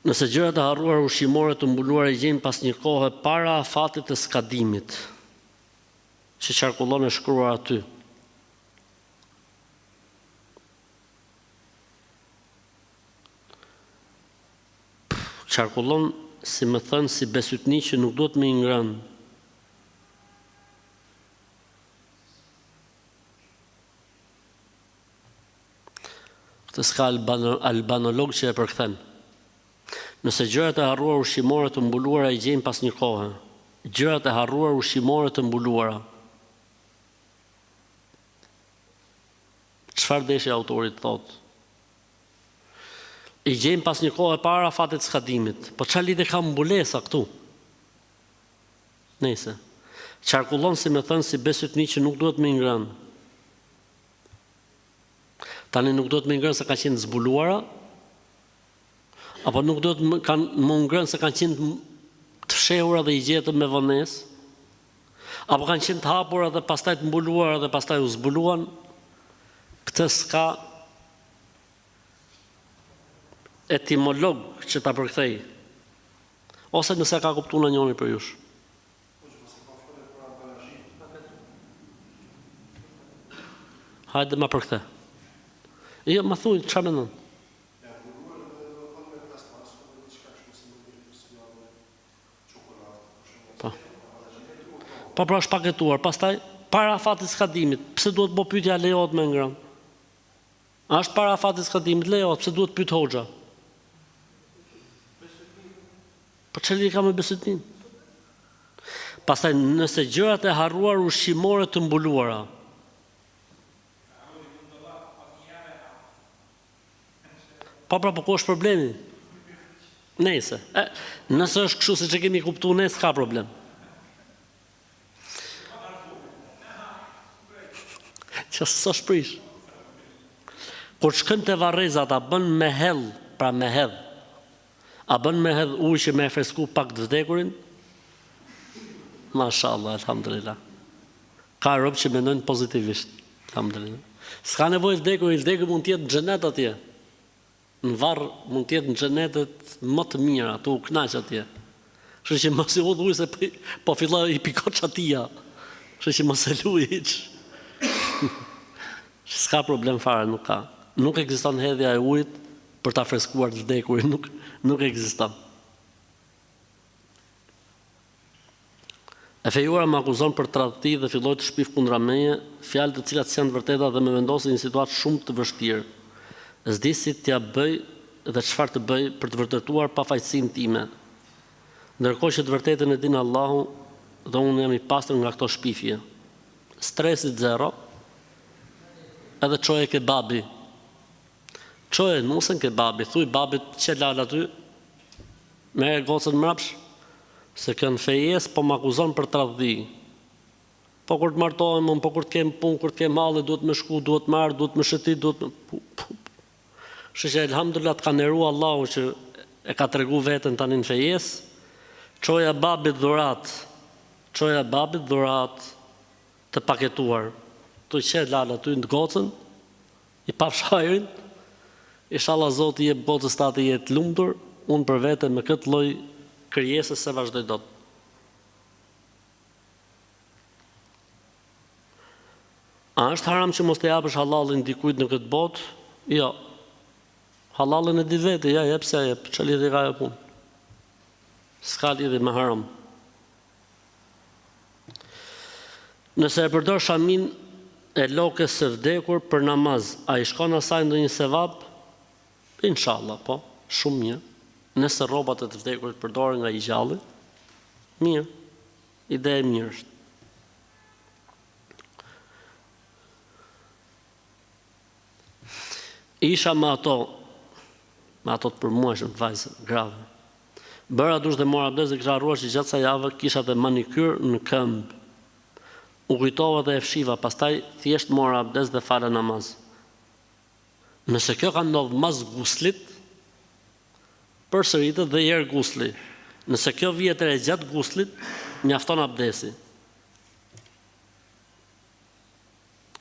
Nëse gjërat e harruara ushqimore të mbuluara i gjejnë pas një kohe para afatit të skadimit, që qarkullon e shkruar aty. Qarkullon, si më thënë, si besytni që nuk duhet me i ngrënë. Këtë s'ka albanolog që e përkthen. Nëse gjërat e harruar ushqimore të mbuluara i gjejnë pas një kohe, gjërat e harruar ushqimore të mbuluara. Çfarë deshi autorit thotë? I gjejmë pas një kohë para afatit skadimit. Po çfarë lidhje ka mbulesa këtu? Nëse qarkullon, si më thënë, si besytni që nuk duhet me ngrënë. Tani nuk duhet me ngrënë se kanë qenë zbuluara, apo nuk duhet më ngrënë se kanë qenë të fshehura dhe i gjetën me vonesë, apo kanë qenë të hapura dhe pastaj të mbuluara dhe pastaj u zbuluan. Këtë s'ka etimolog që ta përkthej, ose nëse ka kuptuar në njëri për jush. Hajde ma përkthe. Jo, ma thuj, çfarë mendon? Po pra është paketuar, pastaj para afatit skadimit, pse duhet bo pyetja lejohet me ngrënë? A është para afatit skadimit lejohet, pse duhet pyet hoxha? Po çeli ka me besytin. Pastaj nëse gjërat e harruar ushqimore të mbuluara. Po pra, po ku është problemi? Nëse është kështu siç e kemi kuptuar ne, s'ka problem. Që s'o shprish. Kur shkën te varreza ta bën me hell, pra me hedh. A bën me hedh ujë që me e fresku pak të vdekurin? Mashallah, alhamdulillah. Ka rob që mendojnë pozitivisht, alhamdulillah. S'ka nevojë vdekur mund të jetë në xhenet atje. Në varr mund të jetë në xhenetet më të mira, tu u kënaq atje. Kështu që mos i udh ujë se po filloi i pikot çatia. Kështu që mos e luaj hiç. S'ka problem fare, nuk ka. Nuk ekziston hedhja e ujit për ta freskuar të vdekurin, nuk ekziston. E fejuara më akuzon për tradhti dhe filloi të shpif kundra meje, fjalë të cilat janë të vërteta dhe më vendosi në një situatë shumë të vështirë. S'di si t'ja bëj dhe çfarë të bëj për të vërtetuar pafajësinë time. Ndërkohë që të vërtetën e din Allahu dhe unë jam i pastër nga këto shpifje. Stresit zero, edhe çoje ke babi. Çoje nusën ke babi, thuj babit që lal aty, merre gocën mrapsh, se kënë fejes po më akuzon për tradhti. Po kur të martohem, po kur të kem punë, kur të kem halli, duhet më shku, duhet marr, duhet më shëtit, duhet më... Kështu që elhamdulillah të ka nderu Allahu që e ka tregu veten tani në fejes, çoja babit dhurat të paketuar. Tu që lal aty në gocën, i pafshajrin, inshallah Zoti jep botës tatë jetë lumtur, unë për vete me këtë lloj krijesës se vazhdoj dot. A është haram që mos të japësh halalin dikujt në këtë botë? Jo. Halalin e di vete, ja, jep se jep, që lidhje ka e punë. S'ka lidhje me haram. Nëse e përdor shamin e lokës së vdekur për namaz, a i shkon asaj ndonjë sevap? Inshallah, po, shumë mirë. Nëse rrobat e të vdekurit përdoren nga i gjalli, mirë. Ide e mirë është. Isha me ato me ato të përmueshëm të vajzë grave. Bëra dush dhe mora abdes dhe kisha harruar që gjatë sa javë kisha dhe manikyr në këmbë. U kujtova dhe e fshiva, pastaj thjesht mora abdes dhe fala namaz. Nëse kjo ka ndodhur mas guslit, përsëritet dhe herë gusli. Nëse kjo vihet e gjatë guslit, mjafton abdesi.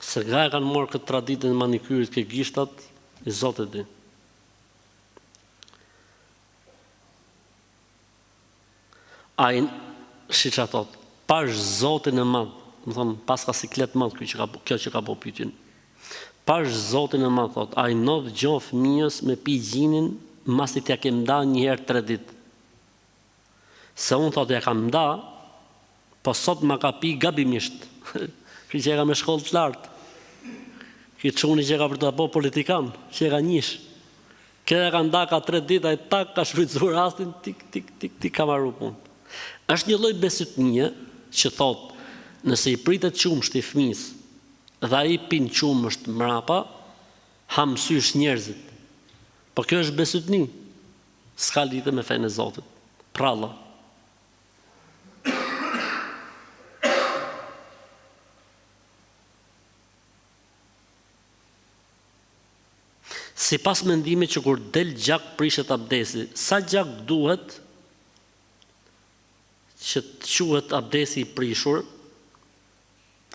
Se nga e kanë morë këtë traditën e manikyrit ke gishtat, i Zotit di. Ai, si që thot, pash Zotin e madh, më thonë, pas ka siklet madh kjo që ka po pyetjen. Pash Zotin e madh, thot, ai ndodh gjon fëmijës me pi gjinin, masi t'ja kem nda një herë 3 ditë. Se unë thot ja kam nda, po sot ma ka pi gabimisht. Ky që e ka me shkollë të lartë. Ky çuni që ka për të apo politikan, që e ka njish. Kjo e ka nda ka 3 ditë, ai tak ka shfrytzuar rastin, tik ka marrë punë. Është një lloj besëtnie që thot, nëse i pritet qumshti fëmis dhe ai pin qumësht mrapa, ha mësysh njerëzit. Po kjo është besëtni. S'ka lidhje me fenë e Zotit. Pralla. Si pas mendimit që kur del gjak prishet abdesi, sa gjak duhet që të quhet abdesi i prishur,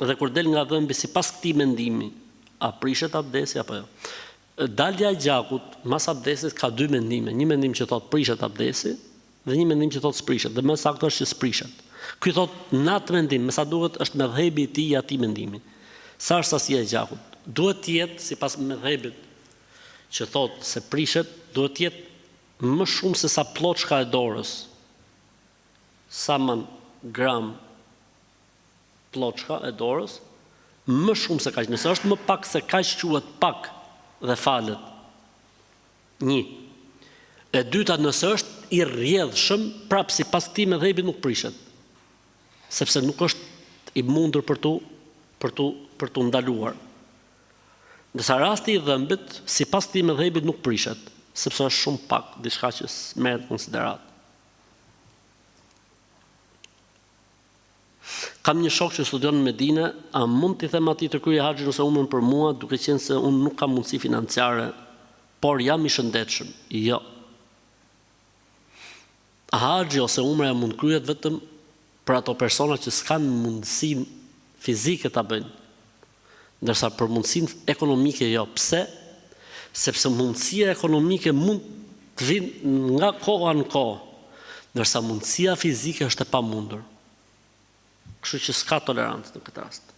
dhe kur del nga dhëmbi, si pas këtij mendimi, a prishet abdesi apo jo? Dalja e gjakut mas abdesit ka 2 mendime. Një mendim që thot prishet abdesi dhe një mendim që thot s'prishet. Dhe më saktë është që s'prishet. Ky thot në atë mendim, me sa duhet është medhhebi i tij i atij mendimi. Sa është sasia e gjakut? Duhet të jetë sipas medhhebit që thot se prishet, duhet të jetë më shumë se sa ploçka e dorës. Sa man gram ploçka e dorës, më shumë se kaq. Nëse është më pak se kaq quhet pak dhe falet. 1. E dyta, nëse është i rrjedhshëm, prapë sipas këtij medhhebi nuk prishet. Sepse nuk është i mundur për tu ndaluar. Ndërsa rasti i dhëmbit, sipas këtij medhhebi nuk prishet, sepse është shumë pak, diçka që merret konsiderat. Kam një shok që studion në Medinë, a mund t'i them atij të kryej haxhin ose umrën për mua, duke qenë se unë nuk kam mundësi financiare, por jam i shëndetshëm? Jo. Haxhi ose umra mund kryhet vetëm për ato persona që s'kan mundësinë fizike ta bëjnë. Ndërsa për mundësinë ekonomike jo. Pse? Sepse mundësia ekonomike mund të vinë nga koha në kohë, ndërsa mundësia fizike është e pamundur. Kështu që s'ka tolerancë në këtë rast.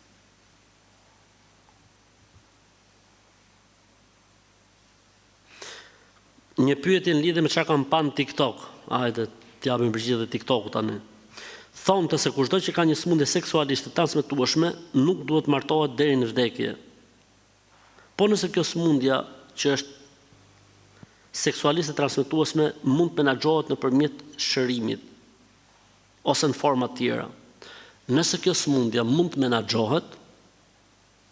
Një pyetje në lidhje me çka kam pa në TikTok. Hajde, t'japim përgjigje TikTokut tani. Thonë se kushdo që ka një sëmundje seksualisht të transmetueshme nuk duhet martohet deri në vdekje. Po nëse kjo sëmundja që është seksualisht e transmetueshme mund të menaxhohet nëpërmjet shërimit ose në forma të tjera. Nëse kjo sëmundja mund të menaxhohet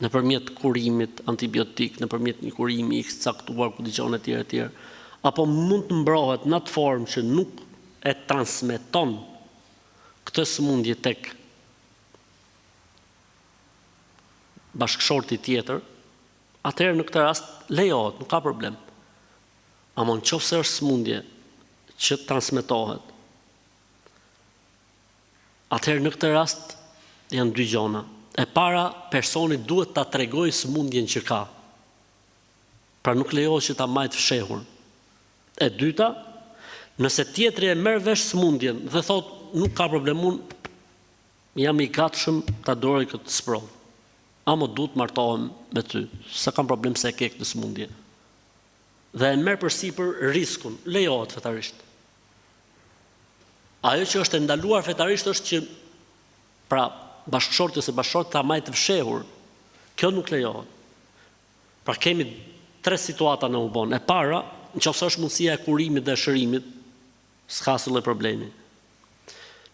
nëpërmjet kurimit antibiotik, nëpërmjet një kurimi i caktuar ku dëgjon etj, apo mund të mbrohet në atë formë që nuk e transmeton këtë sëmundje tek bashkëshorti tjetër, atëherë në këtë rast lejohet, nuk ka problem. Ama nëse është sëmundje që transmetohet, atëherë në këtë rast janë 2 gjona. E para, personi duhet ta tregojë sëmundjen që ka. Pra nuk lejohet që ta majtë fshehur. E dyta, nëse tjetri e merr vesh sëmundjen dhe thot nuk ka problem, unë jam i gatshëm ta doroj këtë sprov. Amo duhet martohem me ty, s'ka kam problem se e ke këtë sëmundje. Dhe e merr përsipër riskun, lejohet fetarisht. Ajo që është e ndaluar fetarisht është që pra bashkëshorti ose bashkëshorti ta majtë të fshehur. Kjo nuk lejohet. Pra kemi 3 situata në ubon. E para, nëse është mundësia e kurimit dhe shërimit, s'ka asnjë problemi.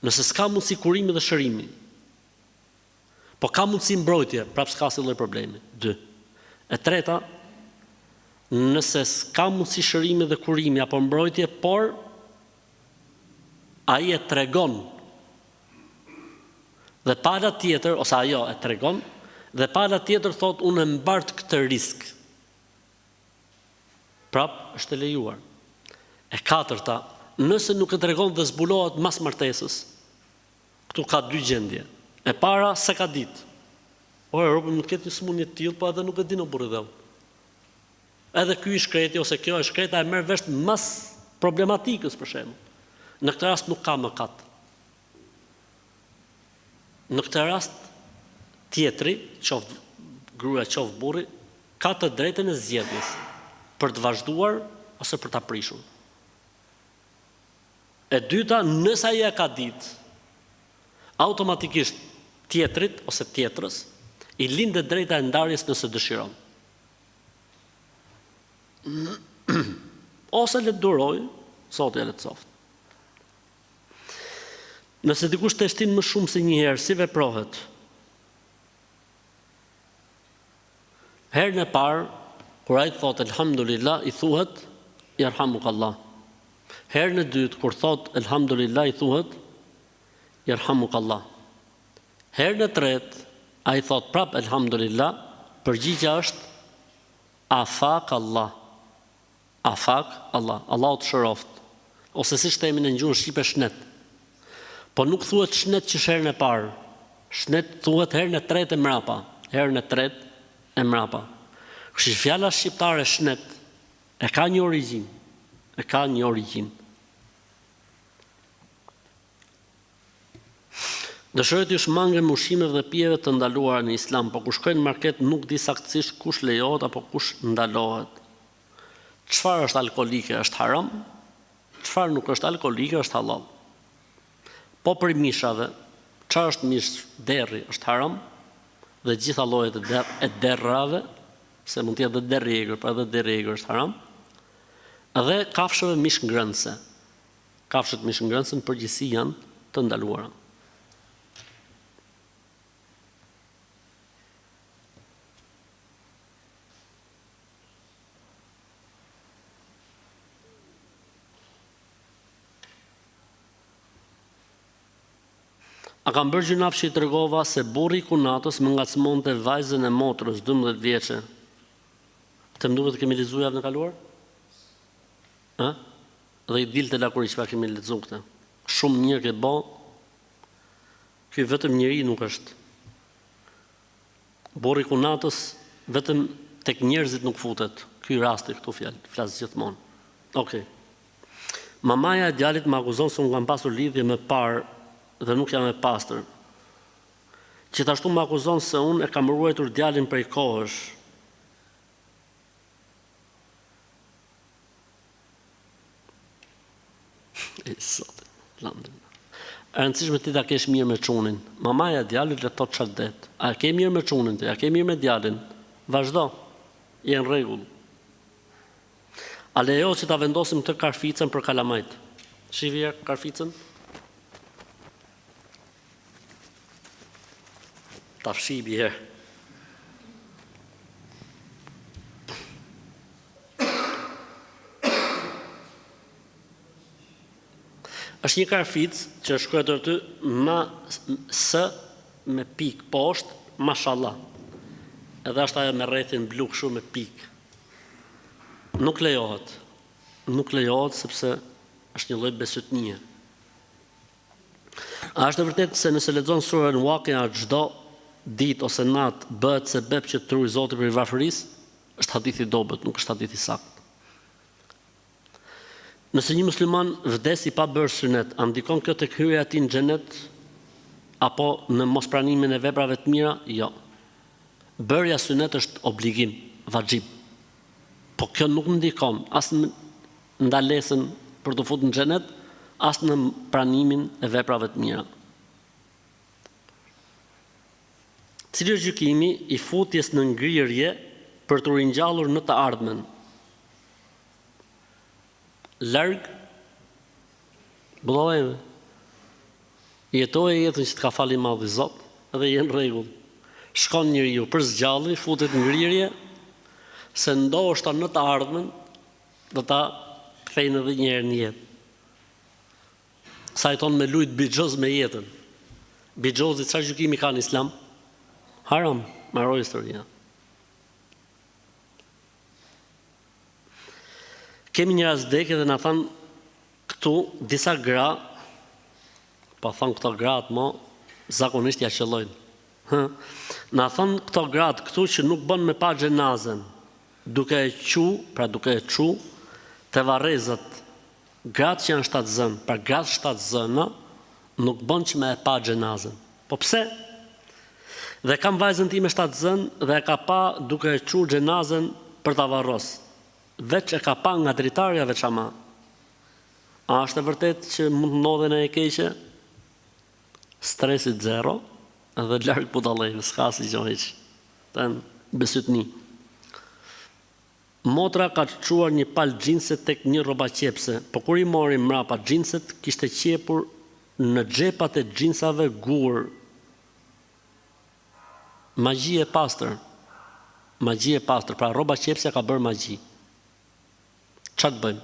Nëse s'ka mundësi kurimi dhe shërimi, po ka mundësi mbrojtje, prapë s'ka asnjë problemi. 2. E treta, nëse s'ka mundësi shërimi dhe kurimi apo mbrojtje, por ai e tregon. Dhe pala tjetër, ose ajo e tregon, dhe pala tjetër thot unë e mbart këtë risk. Prap është e lejuar. E katërta, nëse nuk e tregon dhe zbulohet mas martesës, këtu ka dy gjendje. E para, se ka ditë. O, Europë nuk ketë një smundje të tillë, po edhe nuk e di në burrë dhe unë. Edhe ky i shkreti, ose kjo e shkreta e merr vesh mas problematikës, për shembull. Në këtë rast nuk ka mëkat. Në këtë rast, tjetri, qoftë gruaja, qoftë burri, ka të drejtën e zgjedhjes për të vazhduar ose për ta prishur. E dyta, nëse ai e ka ditë, automatikisht tjetrit ose tjetrës i lindet drejta e ndarjes nëse dëshiron. Ose le të duroj, Zoti e lehtësoft. Nëse dikush të shtin më shumë se një herë, si veprohet? Herën e parë, kur ai thot elhamdulillah, i thuhet yarhamukallah. Herën e dytë, kur thot elhamdulillah, i thuhet yarhamukallah. Herën e tretë, ai thot prap elhamdulillah, përgjigjja është afak Allah. Afak Allah, Allahu të shëroft. Ose si shtemin e gjuhën shqipe shnet. Po nuk thuhet shnet që herën e parë. Shnet thuhet herën e tretë e mrapa. Herën e tretë e mrapa. Kështu që fjala shqiptare shnet e ka një origjinë. E ka një origjinë. Dëshiroj t'ju shmangem ushqimeve dhe pijeve të ndaluara në Islam, po kur shkojnë në market nuk di saktësisht kush lejohet apo kush ndalohet. Çfarë është alkolike është haram? Çfarë nuk është alkolike është halal. Po për mishave, çfarë është mish derri është haram? Dhe gjitha llojet e derrave, se mund të jetë edhe derri i egër, por edhe derri i egër është haram. Dhe kafshëve mish ngrënëse. Kafshët mish ngrënëse në përgjithësi janë të ndaluara. A kam bërë gjunaf që i tregova se burri i kunatës më ngacmonte vajzën e motrës 12 vjeçe. Të më duket të kemi lexuar javën e kaluar? Ë? Dhe i dilte lakuri çfarë kemi lexuar këtë. Shumë mirë ke bë. Ky vetëm njeri nuk është. Burri i kunatës vetëm tek njerëzit nuk futet. Ky rasti këtu flas gjithmonë. Okej. Mamaja e djalit më akuzon se unë kam pasur lidhje më parë dhe nuk jam e pastër. Gjithashtu më akuzon se unë e kam ruajtur djalin prej kohësh. E rëndësishme ti ta kesh mirë me çunin. Mamaja e djalit le thot çfarë det. A ke mirë me çunin ti? A ke mirë me djalin? Vazhdo. Je në rregull. A lejo që ta vendosim të karficën për kalamajt? Shihje karficën? Ta fshibi herë. Është një karficë që është shkruar aty s me pik poshtë, mashallah. Edhe është ajo me rrethin blu kështu me pik. Nuk lejohet. Nuk lejohet sepse është një lloj besytnie. A është e vërtetë se nëse lexon surën Waqi'a çdo ditë ose natë bëhet sebeb që të truaj Zoti për varfërisë? Është hadith i dobët, nuk është hadith i saktë. Nëse një musliman vdes i pa bërë sunet, a ndikon kjo tek hyrja e tij në xhenet apo në mospranimin e veprave të mira? Jo. Bërja sunet është obligim, vajib. Po kjo nuk ndikon as në ndalesën për të futur në xhenet, as në pranimin e veprave të mira. Cili është gjykimi i futjes në ngrirje për të ringjallur në të ardhmen? Larg Bëllojme, jetoje jetën që të ka fali madhi Zot, edhe jenë rregull. Shkon njeriu për zgjalli, futet në ngrirje, se ndoshta në të ardhmen do ta kthejnë edhe një herë në jetë. Sa i thonë me lujt bigjoz me jetën. Bigjozit çfarë gjykimi ka në Islam? Haram, mbaroi historia. Kemi një rast vdekje dhe na thanë këtu disa gra, po thonë këto gratë mo, zakonisht ja qellojnë. Na thonë këto gratë këtu që nuk bën me pa xhenazën, duke e çu te varrezat, gratë që janë shtatzën, pra gratë shtatzëna, nuk bën që me e pa xhenazën. Po pse? Dhe kam vajzën time shtatzën dhe e ka pa duke e çu xhenazën për ta varros. Veç e ka pa nga dritarja veç ama. A është e vërtet që mund të ndodhen e keqe? Stresit zero, edhe larg budallëve, s'ka si gjë hiç. Tan besytni. Motra ka çuar një palë xhinse tek një rroba qepse, po kur i mori mrapa xhinset, kishte qepur në xhepat e xhinsave gur. Magji e pastër. Magji e pastër, pra rroba qepse ka bërë magji. Ç'a të bëjmë?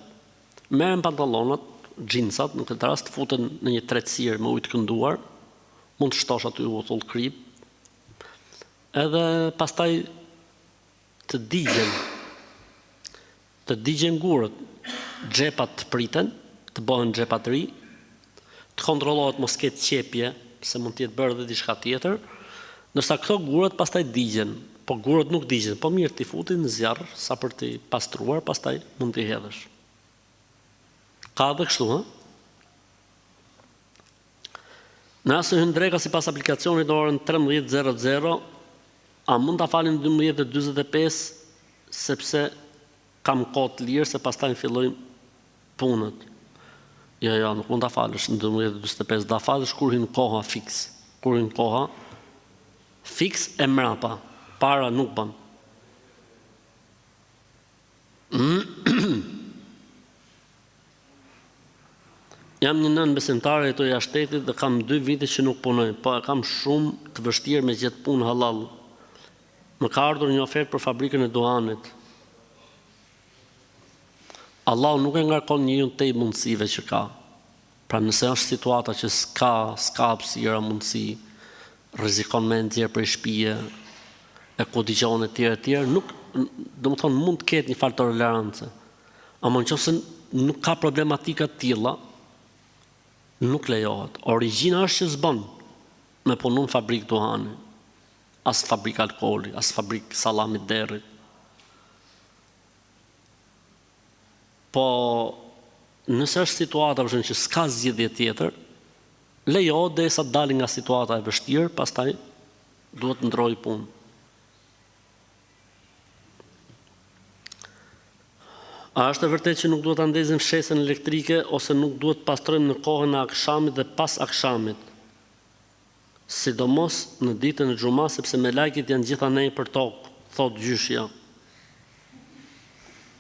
Merren pantallonat, xhinsat, në këtë rast futen në një tretësirë me ujë të kënduar, mund të shtosh aty utull krip, edhe pastaj të digjen gurët, xhepat të priten, të bëhen xhepa të ri, të kontrollohet mos ketë qepje, se mund të jetë bërë edhe diçka tjetër, ndërsa këto gurët pastaj digjen, po gurët nuk digjen, po mirë t'i futin në zjarr sa për t'i pastruar, pastaj mund t'i hedhësh. Ka edhe kështu, ha? Në asë hyn dreka sipas aplikacionit orën 13:00, a mund ta falim 12:45 sepse kam kohë të lirë se pastaj fillojmë punët. Jo, nuk mund ta falësh në 12:45, da falësh kur hyn koha fiks. Kur hyn koha fiks e mrapa, para nuk bën. Jam një nën besimtare e toja shtetit dhe kam 2 vite që nuk punoj, po kam shumë të vështirë me gjetë punë halal. Më ka ardhur një ofertë për fabrikën e duhanit. Allahu nuk e ngarkon njeriun tej mundësive që ka. Pra nëse është situata që s'ka hapësira mundësi, rrezikon me nxjerr për shtëpie, e ku dëgjon e tjerë, nuk, domethënë mund të ketë një fal tolerancë. Ama nëse nuk ka problematika të tilla, nuk lejohet. Origjina është që s'bën me punu në fabrikë duhani, as fabrikë alkooli, as fabrikë sallamit derrit. Po nëse është situata për shembull që s'ka zgjidhje tjetër, lejohet derisa të dalin nga situata e vështirë, pastaj duhet të ndrojë punë. A është e vërtet që nuk duhet ta ndezim fshesën elektrike ose nuk duhet të pastrojmë në kohën e akşamit dhe pas akşamit? Sidomos në ditën e xumas, sepse me lajket janë gjitha nej për tokë, thot gjyshja.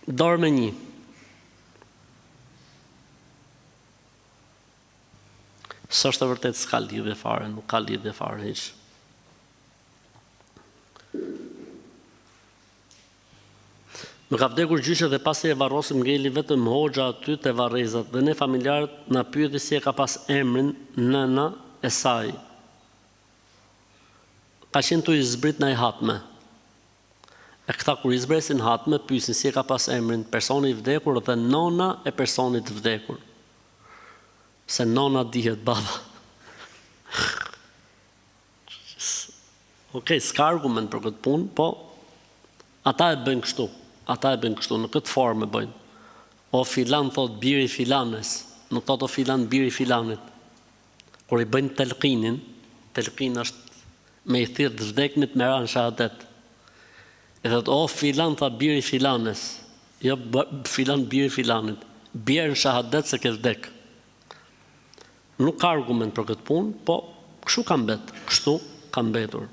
Dorë me 1. S'është e vërtet, s'ka lidhje fare, nuk ka lidhje fare hiç. Më ka vdekur gjyshe dhe pasi e varrosim ngeli vetëm hoxha aty te varrezat dhe ne familjarët na pyeti si e ka pas emrin nëna e saj. Ka qenë tu i zbrit në i hatme. E këta kur i zbresin hatme, pyesin si e ka pas emrin personi i vdekur dhe nona e personit të vdekur. Se nona dihet baba. Okej, s'ka argument për këtë punë, po ata e bëjnë kështu. Në këtë formë e bëjnë. O filan thot biri filanes, nuk thot o filan biri filanit. Kur i bëjnë telqinin, telqin është me i thirr të vdeknit me ran shahadet. E thot o filan tha biri filanes, jo filan biri filanit. Bjerë në shahadet se ke vdek. Nuk ka argument për këtë punë, po kështu ka mbetur.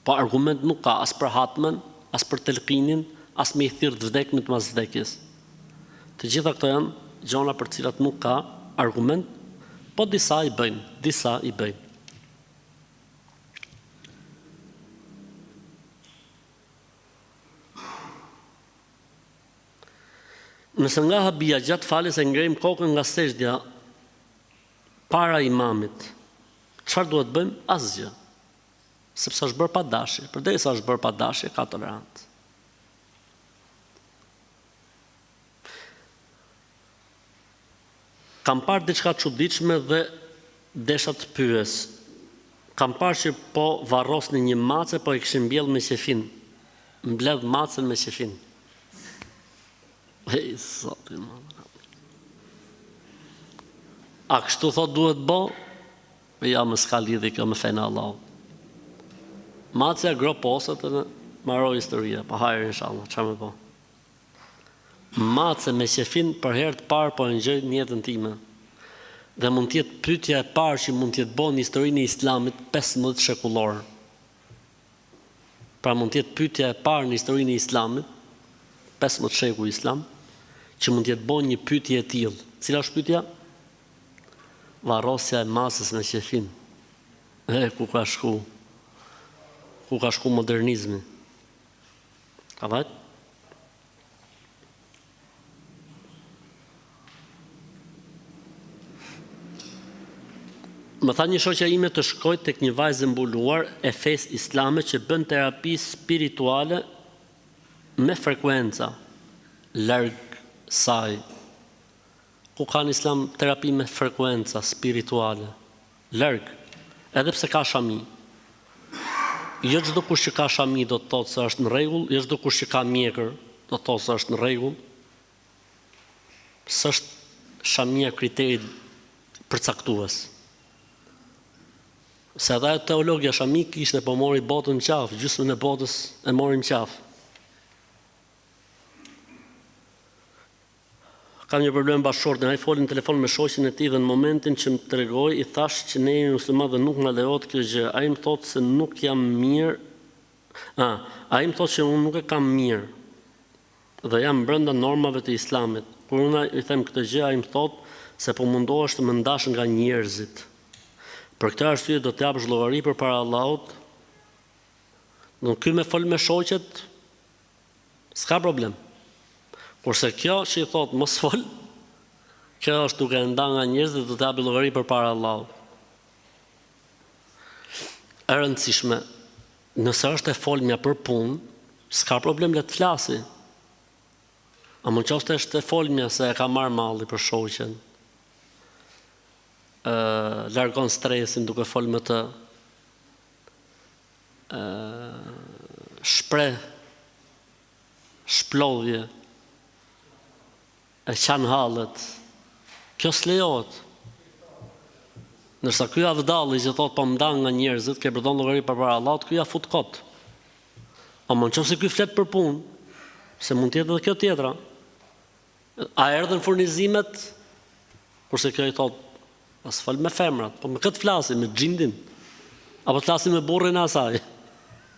Po argument nuk ka as për hatmen, as për telqinin, as me i thirr të vdeknit mas vdekjes. Të gjitha këto janë gjona për cilat nuk ka argument, po disa i bëjnë. Nëse nga habia gjatë faljes e ngrejmë kokën nga sejdja para imamit, çfarë duhet bëjmë? Asgjë. Sepse është bërë pa dashje. Përderisa është bërë pa dashje, ka tolerancë. Kam parë diçka çuditshme dhe desha të pyes. Kam parë që po varrosni një mace, po e kishin mbjell me qefin. Mbledh macën me qefin. Ej, zoti më. A kështu thot duhet bo? Ja, më s'ka lidhje kjo me fejnë Allah. Macja gro posët e marroj historia, pa hajrë inshallah, që me bo? Mace me qefin për herë të parë po e ngjoj në jetën time. Dhe mund tjetë pyetja e parë që mund tjetë bo në historinë e Islamit 15 shekullor. Pra mund tjetë pyetja e parë në historinë e Islamit 15 shekull Islam, që mund tjetë bo një pyetje e tillë. Cila është pyetja? Varrosja e masës me qefin. Ku ka shku? Ku ka shku modernizmi? Ka vajt? Më tha një shoqja ime të shkoj tek një vajzë mbuluar e fesë islame që bën terapi spirituale me frekuenca larg saj. Ku ka në Islam terapi me frekuenca spirituale larg, edhe pse ka shami. Jo çdo kush që ka shami do të thotë se është në rregull, jo çdo kush që ka mjekër do të thotë se është në rregull. S'është shamia kriteri përcaktues. Se ata teologja shami kishte po mori botën në qafë, gjysmën e botës e mori në qafë. Kam një problem bashkëshortë, ai foli në telefon me shoqin e tij dhe në momentin që më tregoi i thash që ne jemi muslimanë dhe nuk na lejohet kjo gjë. Ai më thotë se nuk jam mirë. Ai më thotë që unë nuk e kam mirë. Dhe jam brenda normave të Islamit. Kur unë i them këtë gjë, ai më thotë se po mundohesh të më ndash nga njerëzit. Për këtë arsye do të jap zhllogari përpara Allahut. Do ky me fol me shoqet, s'ka problem. Kurse kjo që i thot mos fol, kjo është duke nda nga njerëzit do të jap llogari përpara Allahut. E rëndësishme, nëse është e folmja për punë, s'ka problem le të flasi. A mund qoftë është e folmja se e ka marrë malli për shoqen. Largon stresin duke fol me të, shpreh shplodhje, e qanë hallet. Kjo s'lejohet. Nërsa ky avdalli që thot po mdan nga njerëzit, ke përdon llogari përpara Allahut, ky ja fut kot. A mund qoftë se ky flet për punë, se mund të jetë edhe kjo tjetra. A erdhën furnizimet, kurse kjo i thot as fal me femrat, po me këtë flasim, me xhindin. Apo të flasim me burrin e asaj.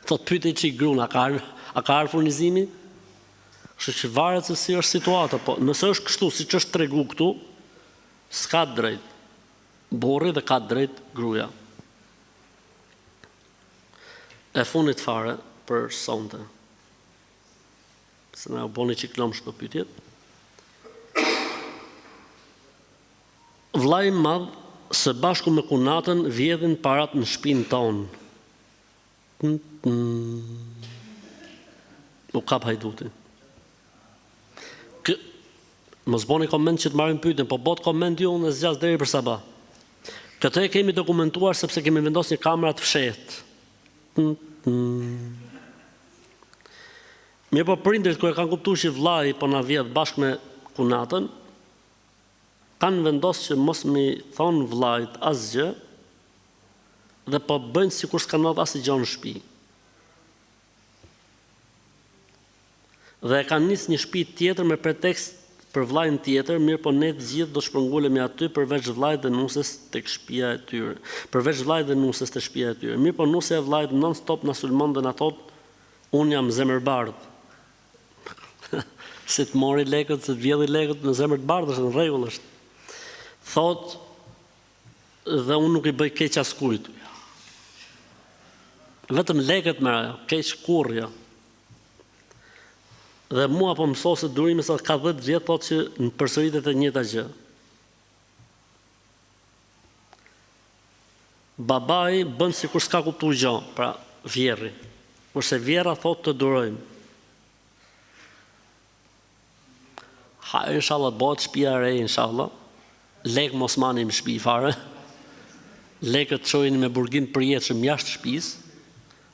Thot pyetej çik grun, a ka furnizimi? Kështu që varet se si është situata, po nëse është kështu siç është tregu këtu, s'ka drejt burri dhe ka drejt gruaja. E fundit fare për sonte. Se na u boni çik lomsh këto pyetjet. Vllai i madh së bashku me kunatën vjedhin parat në shtëpinë tonë. U kap hajduti. Mos boni koment që të marrim pyetjen, po bot koment ju unë zgjas deri për sabah. Këtë e kemi dokumentuar sepse kemi vendosur një kamerë të fshehtë. Mirë, po prindërit kur e kanë kuptuar që vllai po na vjedh bashkë me kunatën, kanë vendosur që mos mi thonë vllait asgjë dhe po bëjnë sikur s'ka ndodhur asgjë në shtëpi. Dhe kanë nisë një shtëpi tjetër me pretekst për vllajin tjetër, mirë po ne të gjithë do shpërngulemi aty përveç vllajt dhe nusës tek shtëpia e tyre. Përveç vllajt dhe nusës tek shtëpia e tyre. Mirë po nusja e vllajt non stop na sulmon dhe na thot unë jam zemërbardh. Se të mori lekët, se të vjedhi lekët në zemër të bardhë, është në rregull është. Thot dhe unë nuk i bëj keq askujt. Vetëm lekët me ajo, keq kurrja. Dhe mua po mëso se durimi sa ka 10 vjet thotë që në përsëritet e njëjta gjë. Babai bën sikur s'ka kuptuar gjë, pra vjerri. Kurse vjera thotë të durojmë. Ha, inshallah bëhet shtëpia e re, inshallah. Lek mos manim shtëpi fare. Lekët çojini me burgim përjetshëm jashtë shtëpisë.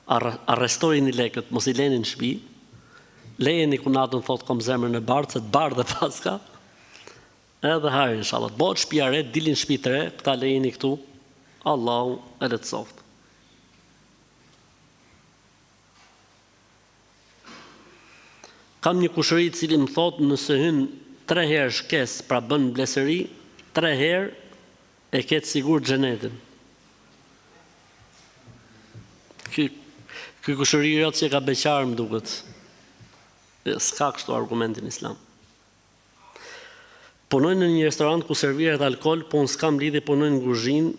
Arrestojini lekët, mos I leni në shtëpi. Lejeni kunatën thotë kom zemrën e bardhë, se të bardhë dhe paska. Edhe hajë inshallah. Bëhet shtëpia e re, dilin shtëpi të re, këta lejeni këtu. Allahu e lehtësoft. Kam një kushëri I cili më thotë nëse hyn 3 herë shkes, pra bën blesëri, 3 herë e ketë sigur xhenetin. Ky kushëri I që ka beqarë më duket. S'ka kështu argumentin Islam. Punoj në një restorant ku serviret alkool, po unë s'kam lidhje, punoj në kuzhinë.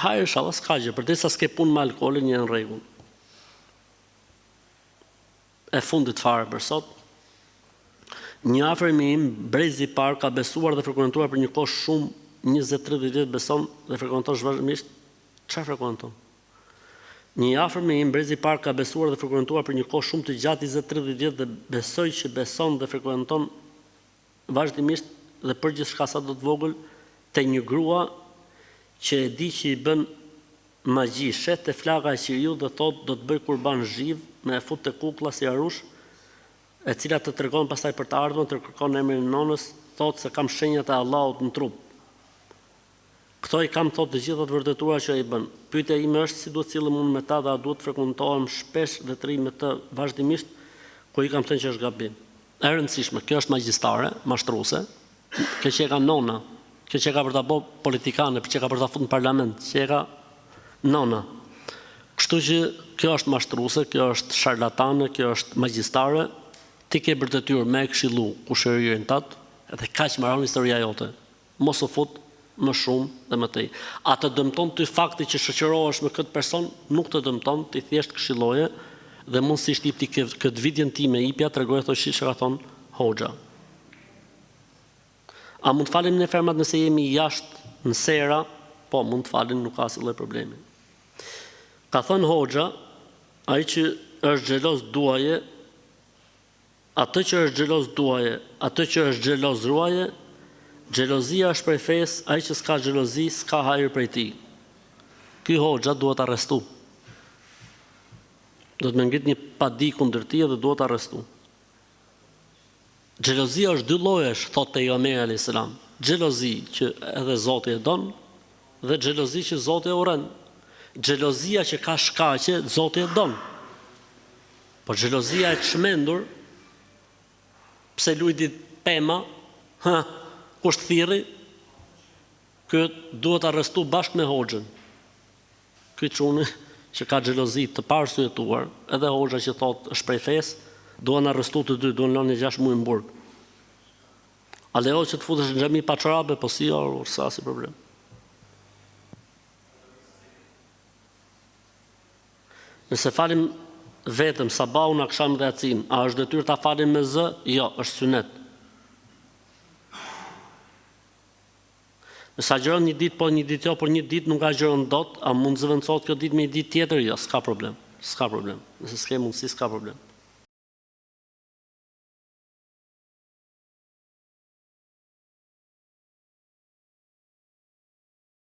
Hajë inshallah s'ka gjë, përdesa s'ke punë me alkoolin, një në rregull. E fundit fare për sot. Një afërmi im, brezi I parë, ka besuar dhe frekuentuar për një kohë shumë, 20-30 vjet beson dhe frekuenton vazhdimisht. Çfarë frekuenton? Një afërmi im, brezi I parë, ka besuar dhe frekuentuar për një kohë shumë të gjatë 20-30 vjet dhe besoj që beson dhe frekuenton vazhdimisht dhe për gjithçka sa do të vogël te një grua që e di që I bën magji, shet te flaka e qiriut dhe thot do të bëj kurban zhiv, me e fut te kuklla si arush, e cila të tregon pastaj për të ardhmen, të kërkon emrin e nonës, thot se kam shenjat e Allahut në trup. Këto I kam thot të gjitha të vërtetuara që I bën. Pyetja ime është si duhet sillem unë me ta dhe a duhet frekuentohem shpesh dhe të rri me të vazhdimisht, ku I kam thënë që është gabim. E rëndësishme, kjo është magjistare, mashtruese, kjo që e ka nona, kjo që e ka për ta bërë politikane, që e ka për ta futur në parlament, që e ka nona. Kështu që kjo është mashtruese, kjo është sharlatane, kjo është magjistare, ti ke për detyrë me këshillu kushërinë tat, edhe kaq mbaron historia jote. Mos u fut më shumë dhe më tej. A të dëmton ty fakti që shoqërohesh me këtë person, nuk të dëmton, ti thjesht këshilloje dhe mundësisht I ti këtë vidjen time ipja tregoj thoshi që ka thon Hoxha. A mund të falim në fermat nëse jemi jashtë në sera? Po, mund të falim, nuk ka asnjë problemi. Ka thënë Hoxha, ai që është xheloz duaje, atë që është xheloz duaje, atë që është xheloz ruaje, xhelozia është prej fesë, ai që s'ka xhelozi, s'ka hajër prej tij. Ky Hoxha duhet arrestu. Do të më ngrit një padi kundër tij dhe duhet arrestu. Xhelozia është 2 llojesh, thotë pejgamberi alayhis salam. Xhelozi që edhe Zoti e don dhe xhelozi që Zoti e urren. Xhelozia që ka shkaqe, Zoti e don. Po xhelozia e çmendur, pse lujti pema, kush thirrri, ky duhet arrestu bashkë me Hoxhën. Ky çuni që ka xhelozi të parsyetuar, edhe Hoxha që thotë është prej fesë, duan arrestu të dy, duan lënë 6 muaj në burg. A lejo që të futesh në xhami pa çorape, po si sa si problem. Nëse falim vetëm sabahun, akşam dhe yatsin, a është detyrë ta falim me zë? Jo, është sunet. Nëse agjeron një ditë po një ditë jo, por një ditë nuk agjeron dot, a mund zëvendësohet kjo ditë me një ditë tjetër? Jo, s'ka problem. S'ka problem. Nëse s'ke mundësi, s'ka problem.